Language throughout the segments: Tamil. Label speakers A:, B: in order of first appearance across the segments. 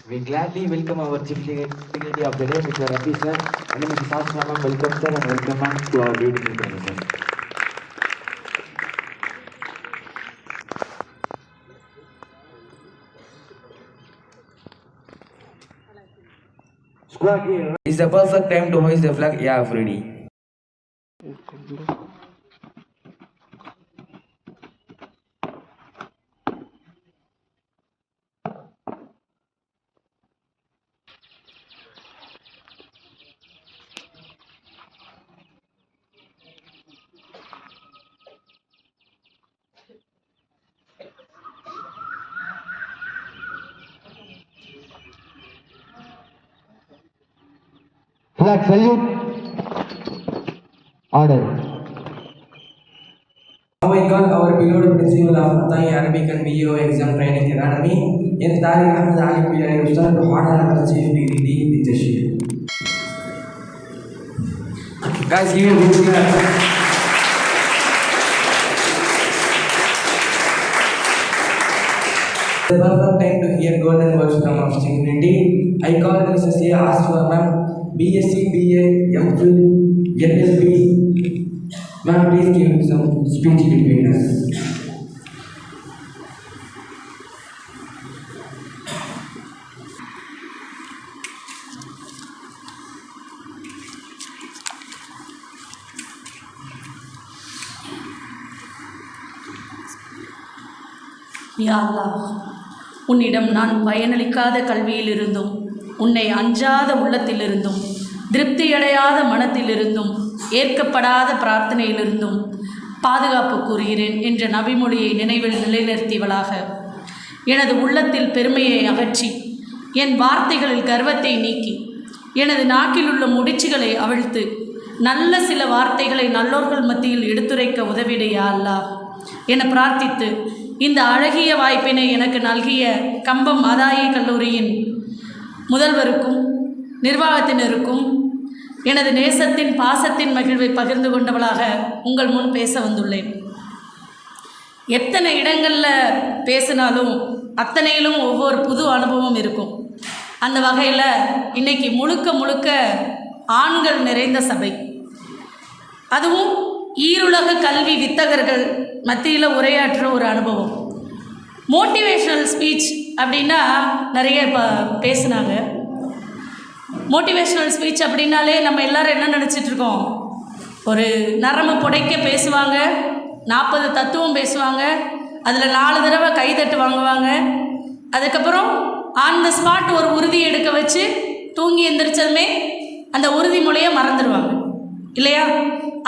A: We gladly welcome our chief dignitary of the day, Mr. Rafi sir. And Mr. Sasha ma'am, welcome sir and welcome ma'am to our beautiful premises. Squad here.
B: It's the perfect time to hoist the flag. Yeah, Freddy.
A: Flag salute. Order.
B: Now I call our beloved principal of Matai Arabic and BO Exam Training Academy, in Tariq Ahmed Ali Pillai Ustad, to honor the chief dignity with the shield. Guys, give me a big clap. The perfect time to hear golden words from our dignity. I call Mrs. A. Aswa ma'am, BSc, BA, MPhil, LSB. Ma'am, please give some speech between us.
C: யா அல்லாஹ், உன்னிடம் நான் பயனளிக்காத கல்வியிலிருந்தும், உன்னை அஞ்சாத உள்ளத்திலிருந்தும், திருப்தியடையாத மனத்திலிருந்தும், ஏற்கப்படாத பிரார்த்தனையிலிருந்தும் பாதுகாப்பு கூறுகிறேன் என்ற நபிமொழியை நினைவில் நிலைநிறுத்தியவளாக, எனது உள்ளத்தில் பெருமையை அகற்றி, என் வார்த்தைகளில் கர்வத்தை நீக்கி, எனது நாக்கில் உள்ள முடிச்சுகளை அவிழ்த்து, நல்ல சில வார்த்தைகளை நல்லோர்கள் மத்தியில் எடுத்துரைக்க உதவிடையா அல்லாஹ் என பிரார்த்தித்து, இந்த அழகிய வாய்ப்பினை எனக்கு நல்கிய கம்பம் அதாயி கல்லூரியின் முதல்வருக்கும் நிர்வாகத்தினருக்கும் எனது நேசத்தின் பாசத்தின் மகிழ்வை பகிர்ந்து கொண்டவளாக உங்கள் முன் பேச வந்துள்ளேன். எத்தனை இடங்களில் பேசினாலும் அத்தனையிலும் ஒவ்வொரு புது அனுபவம் இருக்கும். அந்த வகையில் இன்றைக்கி முழுக்க முழுக்க ஆண்கள் நிறைந்த சபை, அதுவும் ஈருலக கல்வி வித்தகர்கள் மத்தியில் உரையாற்றுற ஒரு அனுபவம். மோட்டிவேஷ்னல் ஸ்பீச் அப்படின்னா நிறைய இப்போ பேசுனாங்க. மோட்டிவேஷ்னல் ஸ்பீச் அப்படின்னாலே நம்ம எல்லோரும் என்ன நினச்சிட்ருக்கோம், ஒரு நரம்பு புடைக்க பேசுவாங்க, 40 தத்துவம் பேசுவாங்க, அதில் 4 தடவை கைதட்டு வாங்குவாங்க, அதுக்கப்புறம் ஆன் த ஸ்பாட் ஒரு உறுதி எடுக்க வச்சு தூங்கி எந்திரிச்சதுமே அந்த உறுதிமொழியை மறந்துடுவாங்க இல்லையா?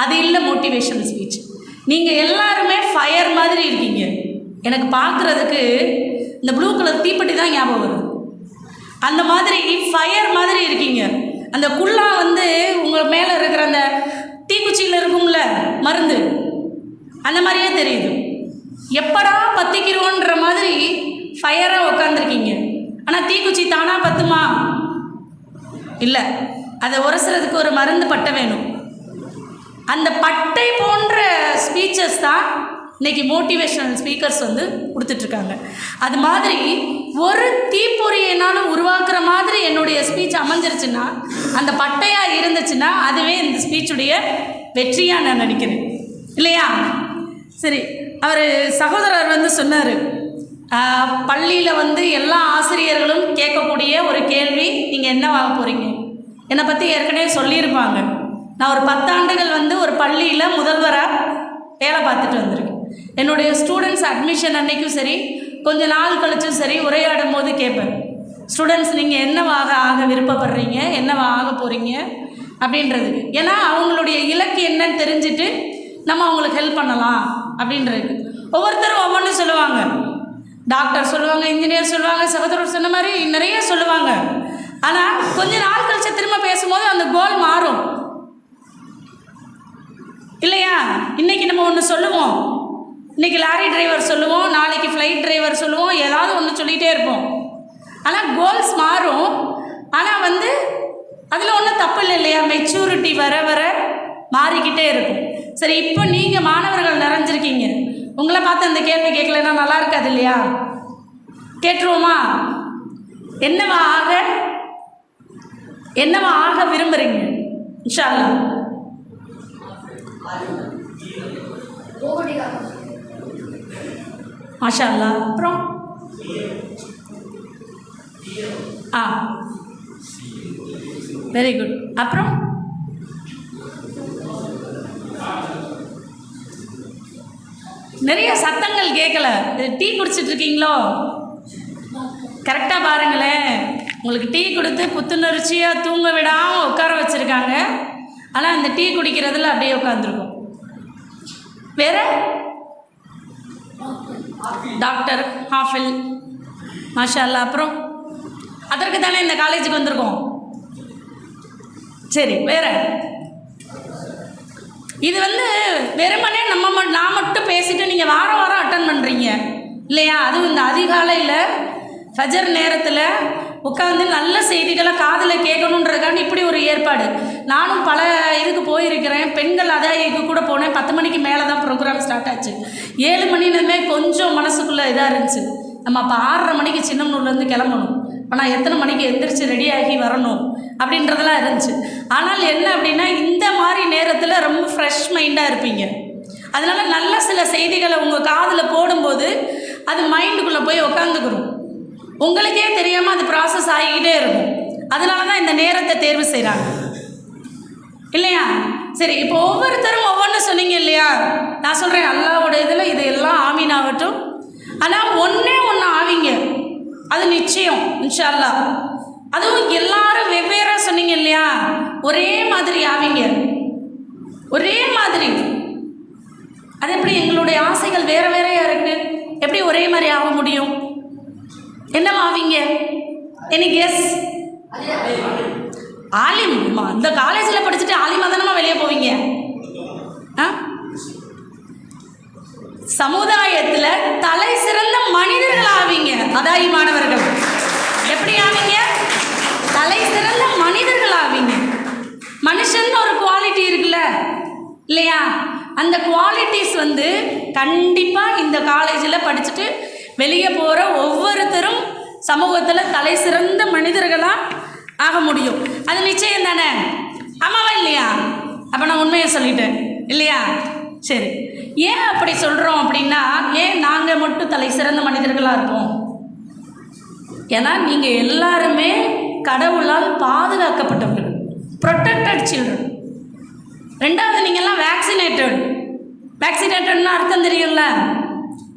C: அது இல்லை மோட்டிவேஷனல் ஸ்பீச். நீங்கள் எல்லாருமே ஃபயர் மாதிரி இருக்கீங்க. எனக்கு பார்க்குறதுக்கு இந்த ப்ளூ கலர் தீப்பெட்டி தான் ஞாபகம் வருது. அந்த மாதிரி ஃபயர் மாதிரி இருக்கீங்க. அந்த குள்ளா உங்கள் மேலே இருக்கிற அந்த தீக்குச்சியில் இருக்கும்ல மருந்து, அந்த மாதிரியே தெரியுது. எப்படா பற்றிக்கிறோன்ற மாதிரி ஃபயராக உட்காந்துருக்கீங்க. ஆனால் தீக்குச்சி தானாக பற்றுமா? இல்லை, அதை உரசுறதுக்கு ஒரு மருந்து பட்டை வேணும். அந்த பட்டை போன்ற ஸ்பீச்சஸ் தான் இன்றைக்கி மோட்டிவேஷனல் ஸ்பீக்கர்ஸ் கொடுத்துட்ருக்காங்க. அது மாதிரி ஒரு தீப்பொறியினாலும் உருவாக்குற மாதிரி என்னுடைய ஸ்பீச் அமைஞ்சிருச்சுன்னா, அந்த பட்டையாக இருந்துச்சுன்னா அதுவே இந்த ஸ்பீச்சுடைய வெற்றியாக நான் நினைக்கிறேன் இல்லையா? சரி, அவர் சகோதரர் சொன்னார், பள்ளியில் எல்லா ஆசிரியர்களும் கேட்கக்கூடிய ஒரு கேள்வி, நீங்கள் என்ன ஆக போகிறீங்க? என்னை பற்றி ஏற்கனவே சொல்லியிருப்பாங்க. நான் ஒரு 10 ஆண்டுகள் ஒரு பள்ளியில் முதல்வராக வேலை பார்த்துட்டு வந்திருக்கேன். என்னுடைய ஸ்டூடெண்ட்ஸ் அட்மிஷன் அன்றைக்கும் சரி, கொஞ்ச நாள் கழிச்சும் சரி, உரையாடும் போது கேட்பேன், ஸ்டூடெண்ட்ஸ் நீங்கள் என்னவாக ஆக விருப்பப்படுறீங்க, என்னவா ஆக போகிறீங்க அப்படின்றதுக்கு. ஏன்னா அவங்களுடைய இலக்கு என்னன்னு தெரிஞ்சுட்டு நம்ம அவங்களுக்கு ஹெல்ப் பண்ணலாம் அப்படின்றதுக்கு. ஒவ்வொருத்தரும் ஒவ்வொன்றும் சொல்லுவாங்க. டாக்டர் சொல்லுவாங்க, இன்ஜினியர் சொல்லுவாங்க, சகோதரர் சொன்ன மாதிரி நிறைய சொல்லுவாங்க. ஆனால் கொஞ்ச நாள் கழிச்சு திரும்ப பேசும்போது அந்த கோல் மாறும் இல்லையா? இன்றைக்கி நம்ம ஒன்று சொல்லுவோம், இன்றைக்கி லாரி டிரைவர் சொல்லுவோம், நாளைக்கு ஃப்ளைட் டிரைவர் சொல்லுவோம், ஏதாவது ஒன்று சொல்லிகிட்டே இருப்போம். ஆனால் கோல்ஸ் மாறும். ஆனால் அதில் ஒன்றும் தப்பு இல்லை இல்லையா? மெச்சூரிட்டி வர வர மாறிக்கிட்டே இருக்கும். சரி, இப்போ நீங்கள் மாணவர்கள் நிறைஞ்சிருக்கீங்க, உங்களை பார்த்து அந்த கேள்வி கேட்கலன்னா நல்லா இருக்காது இல்லையா? கேட்டுருவோமா? என்னவா ஆக விரும்புகிறீங்க? இன்ஷா அல்லாஹ். மாஷா அல்லாஹ். அப்புறம் வெரி குட். அப்புறம் நிறைய சத்தங்கள் கேட்கல. டீ குடிச்சிட்டு இருக்கீங்களோ? கரெக்டாக பாருங்களேன். உங்களுக்கு டீ கொடுத்து புத்துணர்ச்சியாக தூங்க விடாமல் உட்கார வச்சுருக்காங்க. ஆனால் அந்த டீ குடிக்கிறதுல அப்படியே உட்காந்துருக்கும். வேற டாக்டர் ஹாஃபில் மாஷா அல்லாஹ். அப்புறம் அதற்கு தானே இந்த காலேஜுக்கு வந்திருக்கோம். சரி, வேற இது வெறுமனே நான் மட்டும் பேசிட்டு நீங்கள் வாரம் வாரம் அட்டன் பண்ணுறீங்க இல்லையா? அதுவும் இந்த அதிகாலையில் ஃபஜர் நேரத்தில் உட்காந்து நல்ல செய்திகளை காதில் கேட்கணுன்றதுக்காண்டி இப்படி ஒரு ஏற்பாடு. நானும் பல இதுக்கு போயிருக்கிறேன். பெண்கள் அதாயிக்கு கூட போனேன். 10 மணிக்கு மேலே தான் ப்ரோக்ராம் ஸ்டார்ட் ஆச்சு. 7 மணினுமே கொஞ்சம் மனசுக்குள்ளே இதாக இருந்துச்சு. நம்ம அப்போ 6:30 மணிக்கு சின்னமனூர்லேருந்து கிளம்பணும். இப்போ நான் எத்தனை மணிக்கு எந்திரிச்சு ரெடியாகி வரணும் அப்படின்றதெல்லாம் இருந்துச்சு. ஆனால் என்ன அப்படின்னா, இந்த மாதிரி நேரத்தில் ரொம்ப ஃப்ரெஷ் மைண்டாக இருப்பீங்க. அதனால் நல்ல சில செய்திகளை உங்கள் காதில் போடும்போது அது மைண்டுக்குள்ளே போய் உக்காந்துக்கிறோம். உங்களுக்கே தெரியாமல் அது ப்ராசஸ் ஆகிக்கிட்டே இருக்கும். அதனால தான் இந்த நேரத்தை தேர்வு செய்கிறாங்க இல்லையா? சரி, இப்போ ஒவ்வொருத்தரும் ஒவ்வொன்று சொன்னீங்க இல்லையா? நான் சொல்கிறேன், அல்லாவோட இதில் இது எல்லாம் ஆமீன் ஆகட்டும். ஆனால் ஒன்று ஆவீங்க, அது நிச்சயம் இன்ஷா அல்லாஹ். அதுவும் எல்லாரும் வெவ்வேறாக சொன்னீங்க இல்லையா? ஒரே மாதிரி ஆவீங்க, ஒரே மாதிரி. அது எப்படி? எங்களுடைய ஆசைகள் வேறு வேறையாக இருக்குது. எப்படி ஒரே மாதிரி ஆக முடியும்? என்னம்மா ஆவீங்க? எனக்கு எஸ் ஆலிம். இந்த காலேஜில் படிச்சுட்டு ஆலிமா தானம்மா வெளியே போவீங்க. சமுதாயத்தில் தலை சிறந்த மனிதர்கள் ஆவீங்க. அதாயி மாணவர்கள் எப்படி ஆவீங்க? தலை சிறந்த மனிதர்கள் ஆவீங்க. மனுஷன் ஒரு குவாலிட்டி இருக்குல்ல இல்லையா? அந்த குவாலிட்டிஸ் கண்டிப்பாக இந்த காலேஜில் படிச்சுட்டு வெளியே போகிற ஒவ்வொருத்தரும் சமூகத்தில் தலை சிறந்த மனிதர்களாக ஆக முடியும். அது நிச்சயம் தானே? ஆமாவா இல்லையா? அப்போ நான் உண்மையை சொல்லிட்டேன் இல்லையா? சரி, ஏன் அப்படி சொல்கிறோம் அப்படின்னா, ஏன் நாங்கள் மட்டும் தலை சிறந்த மனிதர்களாக இருப்போம்? ஏன்னா நீங்கள் எல்லாருமே கடவுளால் பாதுகாக்கப்பட்டவர்கள், ப்ரொடெக்டட் சில்ட்ரன். ரெண்டாவது, நீங்கள்லாம் வேக்சினேட்டட்னு அர்த்தம் தெரியும்ல?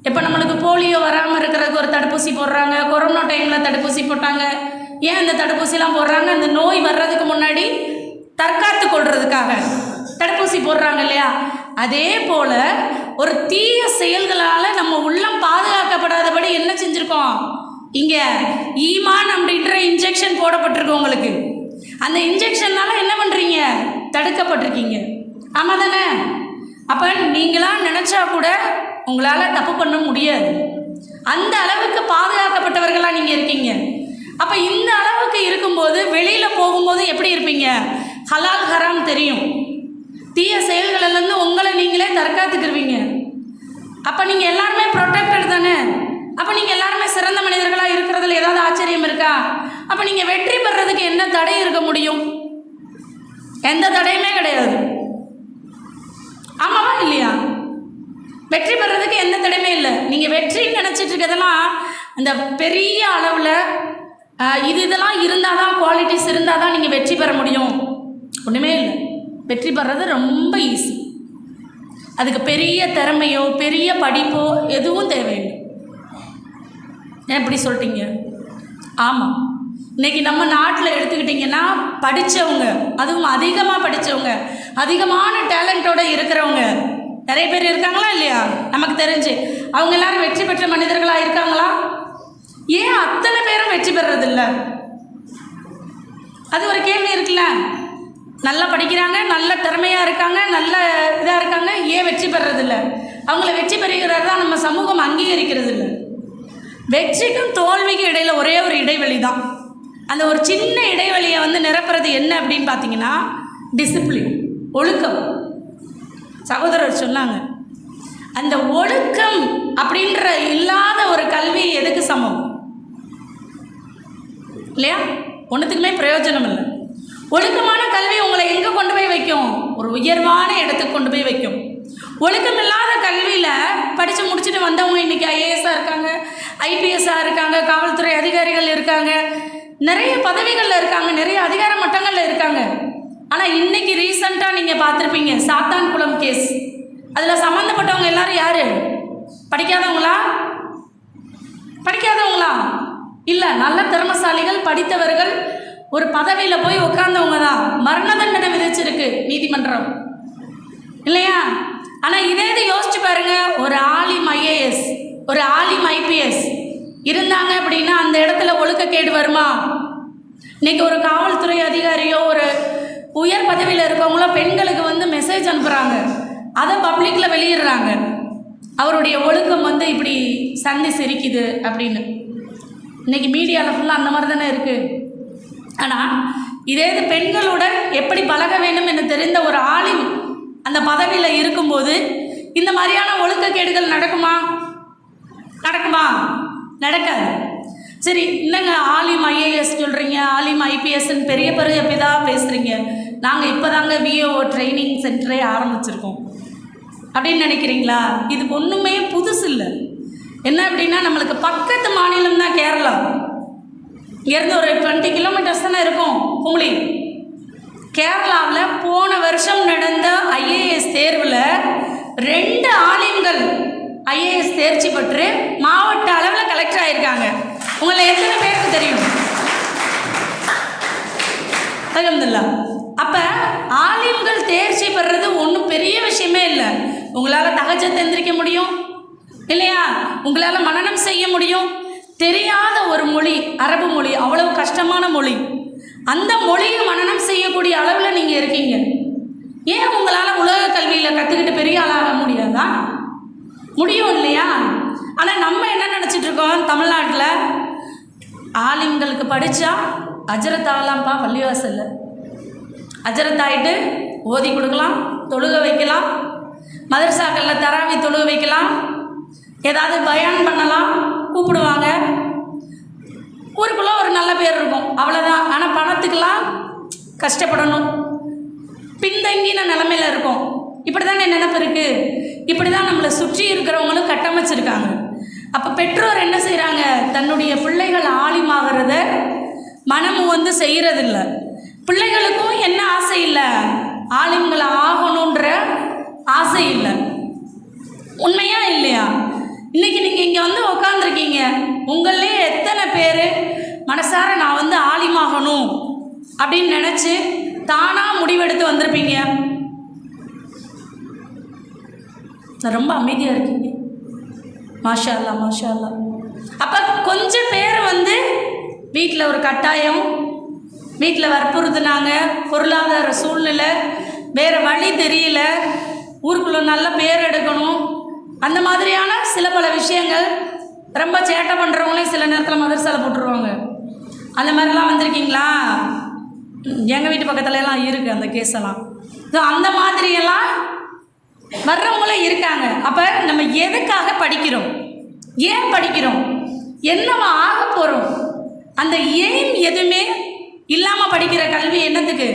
C: இப்போ நம்மளுக்கு போலியோ வராமல் இருக்கிறதுக்கு ஒரு தடுப்பூசி போடுறாங்க. கொரோனா டைமில் தடுப்பூசி போட்டாங்க. ஏன் அந்த தடுப்பூசிலாம் போடுறாங்க? அந்த நோய் வர்றதுக்கு முன்னாடி தற்காத்து கொள்றதுக்காக தடுப்பூசி போடுறாங்க இல்லையா? அதே போல் ஒரு தீய செயல்களால் நம்ம உள்ளம் பாதுகாக்கப்படாதபடி என்ன செஞ்சுருக்கோம்? இங்கே ஈமான் அப்படின்ற இன்ஜெக்ஷன் போடப்பட்டிருக்கு உங்களுக்கு. அந்த இன்ஜெக்ஷனால் என்ன பண்ணுறீங்க? தடுக்கப்பட்டிருக்கீங்க. ஆமாம் தானே? அப்போ நீங்களாம் நினச்சா கூட உங்களால் தப்பு பண்ண முடியாது. அந்த அளவுக்கு பாதுகாக்கப்பட்டவர்களாக நீங்கள் இருக்கீங்க. அப்போ இந்த அளவுக்கு இருக்கும்போது வெளியில் போகும்போது எப்படி இருப்பீங்க? ஹலால் ஹராம் தெரியும். தீய செயல்களிலேருந்து உங்களை நீங்களே தற்காத்துக்கிருவீங்க. அப்போ நீங்கள் எல்லாருமே ப்ரொடெக்டட் தானே? அப்போ நீங்கள் எல்லாருமே சிறந்த மனிதர்களாக இருக்கிறதுல ஏதாவது ஆச்சரியம் இருக்கா? அப்போ நீங்கள் வெற்றி பெறதுக்கு என்ன தடை இருக்க முடியும்? எந்த தடையுமே கிடையாது. ஆமாவா இல்லையா? வெற்றி பெறதுக்கு எந்த தடையுமே இல்லை. நீங்கள் வெற்றின்னு நினச்சிட்டு இருக்கிறதெல்லாம் இந்த பெரிய அளவில் இதெல்லாம் இருந்தால் தான், குவாலிட்டிஸ் இருந்தால் தான் நீங்கள் வெற்றி பெற முடியும். ஒன்றுமே இல்லை. வெற்றி பெறது ரொம்ப ஈஸி. அதுக்கு பெரிய திறமையோ பெரிய படிப்போ எதுவும் தேவையில்லை. ஏன் இப்படி சொல்லிட்டீங்க? ஆமாம், இன்றைக்கி நம்ம நாட்டில் எடுத்துக்கிட்டிங்கன்னா படித்தவங்க, அதுவும் அதிகமாக படித்தவங்க, அதிகமான டேலண்ட்டோடு இருக்கிறவங்க நிறைய பேர் இருக்காங்களா இல்லையா? நமக்கு தெரிஞ்சு அவங்க எல்லாரும் வெற்றி பெற்ற மனிதர்களாக இருக்காங்களா? ஏன் அத்தனை பேரும் வெற்றி பெறதில்லை? அது ஒரு கேள்வி இருக்குல்ல. நல்லா படிக்கிறாங்க, நல்ல திறமையாக இருக்காங்க, நல்ல இதாக இருக்காங்க, ஏன் வெற்றி பெறதில்லை? அவங்கள வெற்றி பெறுகிறது தான் நம்ம சமூகம் அங்கீகரிக்கிறது இல்லை. வெற்றிக்கும் தோல்விக்கும் இடையில் ஒரே ஒரு இடைவெளி தான். அந்த ஒரு சின்ன இடைவெளியை நிரப்புறது என்ன அப்படின்னு பார்த்தீங்கன்னா, டிசிப்ளின், ஒழுக்கம். சகோதரர் சொன்னாங்க, அந்த ஒழுக்கம் அப்படின்ற இல்லாத ஒரு கல்வி எதுக்கு சமம்? இல்லையா? ஒன்றுத்துக்குமே பிரயோஜனம் இல்லை. ஒழுக்கமான கல்வி உங்களை எங்கே கொண்டு போய் வைக்கும்? ஒரு உயர்வான இடத்துக்கு கொண்டு போய் வைக்கும். ஒழுக்கமில்லாத கல்வியில் படித்து முடிச்சுட்டு வந்தவங்க இன்றைக்கி ஐஏஎஸ்ஸாக இருக்காங்க, ஐபிஎஸ்ஸாக இருக்காங்க, காவல்துறை அதிகாரிகள் இருக்காங்க, நிறைய பதவிகளில் இருக்காங்க, நிறைய அதிகார மட்டங்களில் இருக்காங்க. ஆனால் இன்றைக்கி ரீசண்டாக நீங்கள் பார்த்துருப்பீங்க சாத்தான்குளம் கேஸ். அதில் சம்மந்தப்பட்டவங்க எல்லாரும் யார்? படிக்காதவங்களா? படிக்காதவங்களா? இல்லை, நல்ல திறமசாலிகள், படித்தவர்கள், ஒரு பதவியில் போய் உட்கார்ந்தவங்க தான். மரண தண்டனை விதிச்சிருக்கு நீதிமன்றம், இல்லையா? ஆனால் இதே இது யோசிச்சு பாருங்க, ஒரு ஆலிம் ஐஏஎஸ், ஒரு ஆலிம் ஐபிஎஸ் இருந்தாங்க அப்படின்னா அந்த இடத்துல ஒழுக்கக்கேடு வருமா? இன்னைக்கு ஒரு காவல்துறை அதிகாரியோ ஒரு உயர் பதவியில் இருக்கவங்களோ பெண்களுக்கு வந்து மெசேஜ் அனுப்புகிறாங்க, அதை பப்ளிக்கில் வெளியிடுறாங்க, அவருடைய ஒழுக்கம் வந்து இப்படி சந்தி சிரிக்குது அப்படின்னு. இன்றைக்கி மீடியாவில் ஃபுல்லாக அந்த மாதிரி தானே இருக்குது. ஆனால் இதே இது பெண்களுடன் எப்படி பழக வேண்டும் என்று தெரிந்த ஒரு ஆலிம் அந்த பதவியில் இருக்கும்போது இந்த மாதிரியான ஒழுக்கக்கேடுகள் நடக்குமா? நடக்குமா? நடக்காது. சரி, என்னங்க ஆலிம் ஐஏஎஸ் சொல்கிறீங்க, ஆலிம் ஐபிஎஸ்ன்னு பெரிய பெரிய பிதாக பேசுகிறீங்க, நாங்கள் இப்போ தாங்க விஓ ட்ரைனிங் சென்டரே ஆரம்பிச்சிருக்கோம் அப்படின்னு நினைக்கிறீங்களா? இது ஒன்றுமே புதுசு இல்லை. என்ன அப்படின்னா, நம்மளுக்கு பக்கத்து மாநிலம் தான் கேரளா. இங்கேருந்து ஒரு 20 கிலோமீட்டர்ஸ் தானே இருக்கும் குமுளி. கேரளாவில் போன வருஷம் நடந்த ஐஏஎஸ் தேர்வில் 2 ஆலிம்கள் ஐஏஎஸ் தேர்ச்சி பெற்று மாவட்ட அளவில் கலெக்டர் ஆகியிருக்காங்க. உங்களை எத்தனை பேருக்கு தெரியும்? அல்ஹம்துலில்லாஹ். அப்போ ஆலிம்கள் தேர்ச்சி பெறுறது ஒன்றும் பெரிய விஷயமே இல்லை. உங்களால் தஹஜ்ஜத் எந்திரிக்க முடியும் இல்லையா? உங்களால் மனனம் செய்ய முடியும். தெரியாத ஒரு மொழி அரபு மொழி, அவ்வளவு கஷ்டமான மொழி, அந்த மொழியை மனனம் செய்யக்கூடிய அளவில் நீங்கள் இருக்கீங்க. ஏன் உங்களால் உலக கல்வியில் கற்றுக்கிட்டு பெரிய ஆளாக முடியாதா? முடியும் இல்லையா? ஆனால் நம்ம என்ன நினச்சிட்ருக்கோம் தமிழ்நாட்டில், ஆலிம்களுக்கு படித்தா அஜரத் ஆகலாம்ப்பா, பள்ளிவாசல்ல அஜரத் ஆகிட்டு ஓதி கொடுக்கலாம், தொழுக வைக்கலாம், மதரசாக்களில் தராவி தொழுக வைக்கலாம், ஏதாவது பயான் பண்ணலாம், கூப்பிடுவாங்க, ஊருக்குள்ளே ஒரு நல்ல பேர் இருக்கும், அவ்வளோதான். ஆனால் பணத்துக்கெல்லாம் கஷ்டப்படணும், பின்தங்கின நிலமையில் இருக்கும். இப்படி தான் என் நினைப்பு இருக்குது. இப்படி தான் நம்மளை சுற்றி இருக்கிறவங்களும் கட்டமைச்சிருக்காங்க. அப்போ பெற்றோர் என்ன செய்கிறாங்க? தன்னுடைய பிள்ளைகள் ஆலிமாகிறத மனமும் வந்து செய்கிறதில்ல. பிள்ளைகளுக்கும் என்ன ஆசை இல்லை? ஆலிம்களை ஆகணுன்ற ஆசை இல்லை. உண்மையா இல்லையா? இன்றைக்கி நீங்கள் இங்கே வந்து உக்காந்துருக்கீங்க, உங்களே எத்தனை பேர் மனசார நான் வந்து ஆலிமாகணும் அப்படின்னு நினச்சி தானாக முடிவெடுத்து வந்திருப்பீங்க? ரொம்ப அமைதியாக இருக்கீங்க. மாஷா அல்லா, மாஷா அல்லா. அப்போ கொஞ்சம் பேர் வந்து வீட்டில் ஒரு கட்டாயம், வீட்டில் வற்புறுத்துனாங்க, பொருளாதார சூழ்நிலை, வேறு வழி தெரியல, ஊருக்குள்ளே நல்ல பேர் எடுக்கணும், அந்த மாதிரியான சில பல விஷயங்கள். ரொம்ப சேட்டை பண்ணுறவங்களையும் சில நேரத்தில் மதரசால போட்டுருவாங்க. அந்த மாதிரிலாம் வந்திருக்கீங்களா? எங்கள் வீட்டு பக்கத்துலலாம் இருக்குது அந்த கேஸெல்லாம். ஸோ அந்த மாதிரியெல்லாம் வர்றவங்களும் இருக்காங்க. அப்போ நம்ம எதுக்காக படிக்கிறோம்? ஏன் படிக்கிறோம்? என்னவா ஆக போகிறோம்? அந்த எய்ம் எதுவுமே இல்லாமல் படிக்கிற கல்வி என்னத்துக்கு?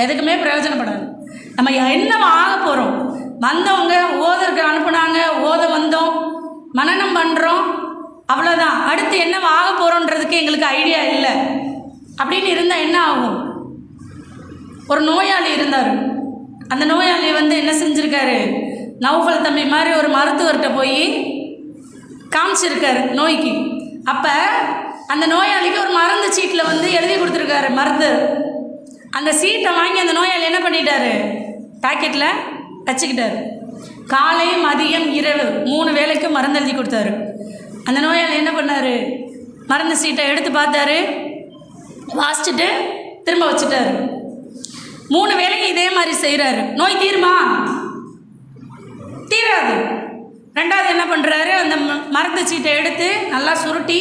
C: எதுக்குமே பிரயோஜனப்படாது. நம்ம என்னவா ஆக போகிறோம்? வந்தவங்க ஓதற்கு அனுப்புனாங்க, ஓத வந்தோம், மனனம் பண்ணுறோம், அவ்வளோதான். அடுத்து என்னவா ஆக போகிறோன்றதுக்கு எங்களுக்கு ஐடியா இல்லை அப்படின்னு இருந்தால் என்ன ஆகும்? ஒரு நோயாளி இருந்தார். அந்த நோயாளி வந்து என்ன செஞ்சுருக்காரு? நௌஃபல் தம்பி மாதிரி ஒரு மருத்துவர்கிட்ட போய் காமிச்சிருக்காரு நோய்க்கு. அப்போ அந்த நோயாளிக்கு ஒரு மருந்து சீட்டில் வந்து எழுதி கொடுத்துருக்காரு மருந்து. அந்த சீட்டை வாங்கி அந்த நோயாளி என்ன பண்ணிட்டாரு? பாக்கெட்டில் வச்சுக்கிட்டாரு. காலை மதியம் இரவு 3 வேளைக்கும் மருந்து எழுதி கொடுத்தாரு. அந்த நோயாளி என்ன பண்ணார்? மருந்து சீட்டை எடுத்து பார்த்தாரு, வாசிச்சுட்டு திரும்ப வச்சுட்டாரு. 3 வேளைக்கு இதே மாதிரி செய்கிறாரு. நோய் தீருமா? தீராது. ரெண்டாவது என்ன பண்ணுறாரு? அந்த மருந்து சீட்டை எடுத்து நல்லா சுருட்டி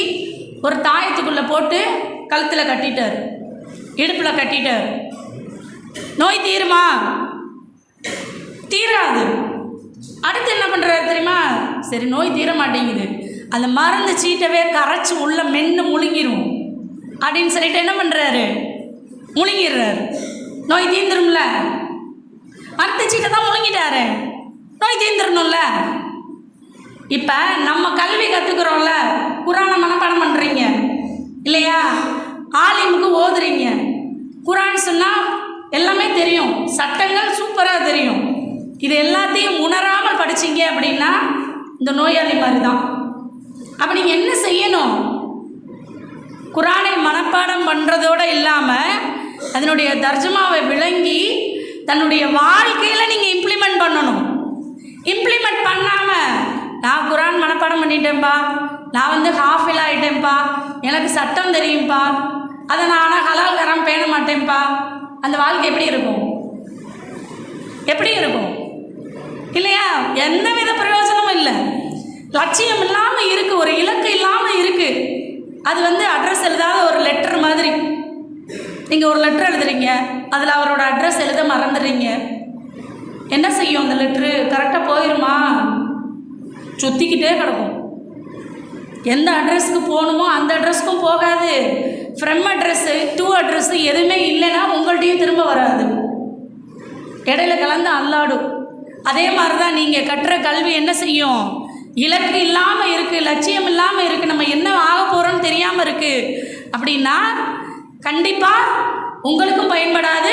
C: ஒரு தாயத்துக்குள்ளே போட்டு கழுத்தில் கட்டிட்டார், இடுப்பில் கட்டிட்டார். நோய் தீருமா? தீராது. அடுத்து என்ன பண்ணுறாரு தெரியுமா? சரி, நோய் தீர மாட்டேங்குது, அந்த மருந்து சீட்டவே கரைச்சி உள்ள மென்று முழுங்கிடும். அப்படின்னு சொல்லிட்டு என்ன பண்ணுறாரு, முழுங்கிடுறாரு. நோய் தீர்ந்துரும்ல, மருத்துவச்சிட்ட தான் முழுங்கிட்டாரு, நோய் தீர்ந்துடணும்ல. இப்போ நம்ம கல்வி கற்றுக்குறோம்ல, குரானை மனப்பாடம் பண்ணுறீங்க இல்லையா, ஆலிமுக்கு ஓதுறீங்க, குரான் சொன்னால் எல்லாமே தெரியும், சட்டங்கள் சூப்பராக தெரியும். இது எல்லாத்தையும் உணராமல் படிச்சிங்க அப்படின்னா இந்த நோயாளி மாதிரி தான். அப்போ நீங்கள் என்ன செய்யணும், குரானை மனப்பாடம் பண்ணுறதோடு இல்லாமல் அதனுடைய தர்ஜமாவை விளங்கி தன்னுடைய வாழ்க்கையில் நீங்கள் இம்ப்ளிமெண்ட் பண்ணணும். இம்ப்ளிமெண்ட் பண்ணாமல் நான் குரான் மனப்பாடம் பண்ணிட்டேன்ப்பா, நான் வந்து ஹாஃபில் ஆகிட்டேன்ப்பா, எனக்கு சட்டம் தெரியும்ப்பா, அதை நான் ஆனால் ஹலால் ஹராம் பேண மாட்டேன்ப்பா, அந்த வாழ்க்கை எப்படி இருக்கும்? எப்படி இருக்கும்? இல்லையா? எந்த வித பிரயோஜனமும் இல்லை. லட்சியம் இல்லாமல் இருக்குது, ஒரு இலக்கு இல்லாமல் இருக்குது. அது வந்து அட்ரஸ் எழுதாத ஒரு லெட்டர் மாதிரி. நீங்கள் ஒரு லெட்டர் எழுதுறீங்க, அதில் அவரோட அட்ரஸ் எழுத மறந்துடுறீங்க. என்ன செய்யும் அந்த லெட்ரு? கரெக்டாக போயிடுமா? சுற்றிக்கிட்டே கிடக்கும். எந்த அட்ரஸ்க்கு போகணுமோ அந்த அட்ரஸ்க்கும் போகாது. ஃப்ரம் அட்ரஸ்ஸு டூ அட்ரஸ்ஸு எதுவுமே இல்லைன்னா உங்கள்கிட்டையும் திரும்ப வராது, இடையில கலந்து அல்லாடும். அதே மாதிரி தான் நீங்கள் கட்டுற கல்வி என்ன செய்யும்? இலக்கு இல்லாமல் இருக்குது, லட்சியம் இல்லாமல் இருக்குது, நம்ம என்ன ஆக போகிறோன்னு தெரியாமல் இருக்குது அப்படின்னா கண்டிப்பாக உங்களுக்கும் பயன்படாது,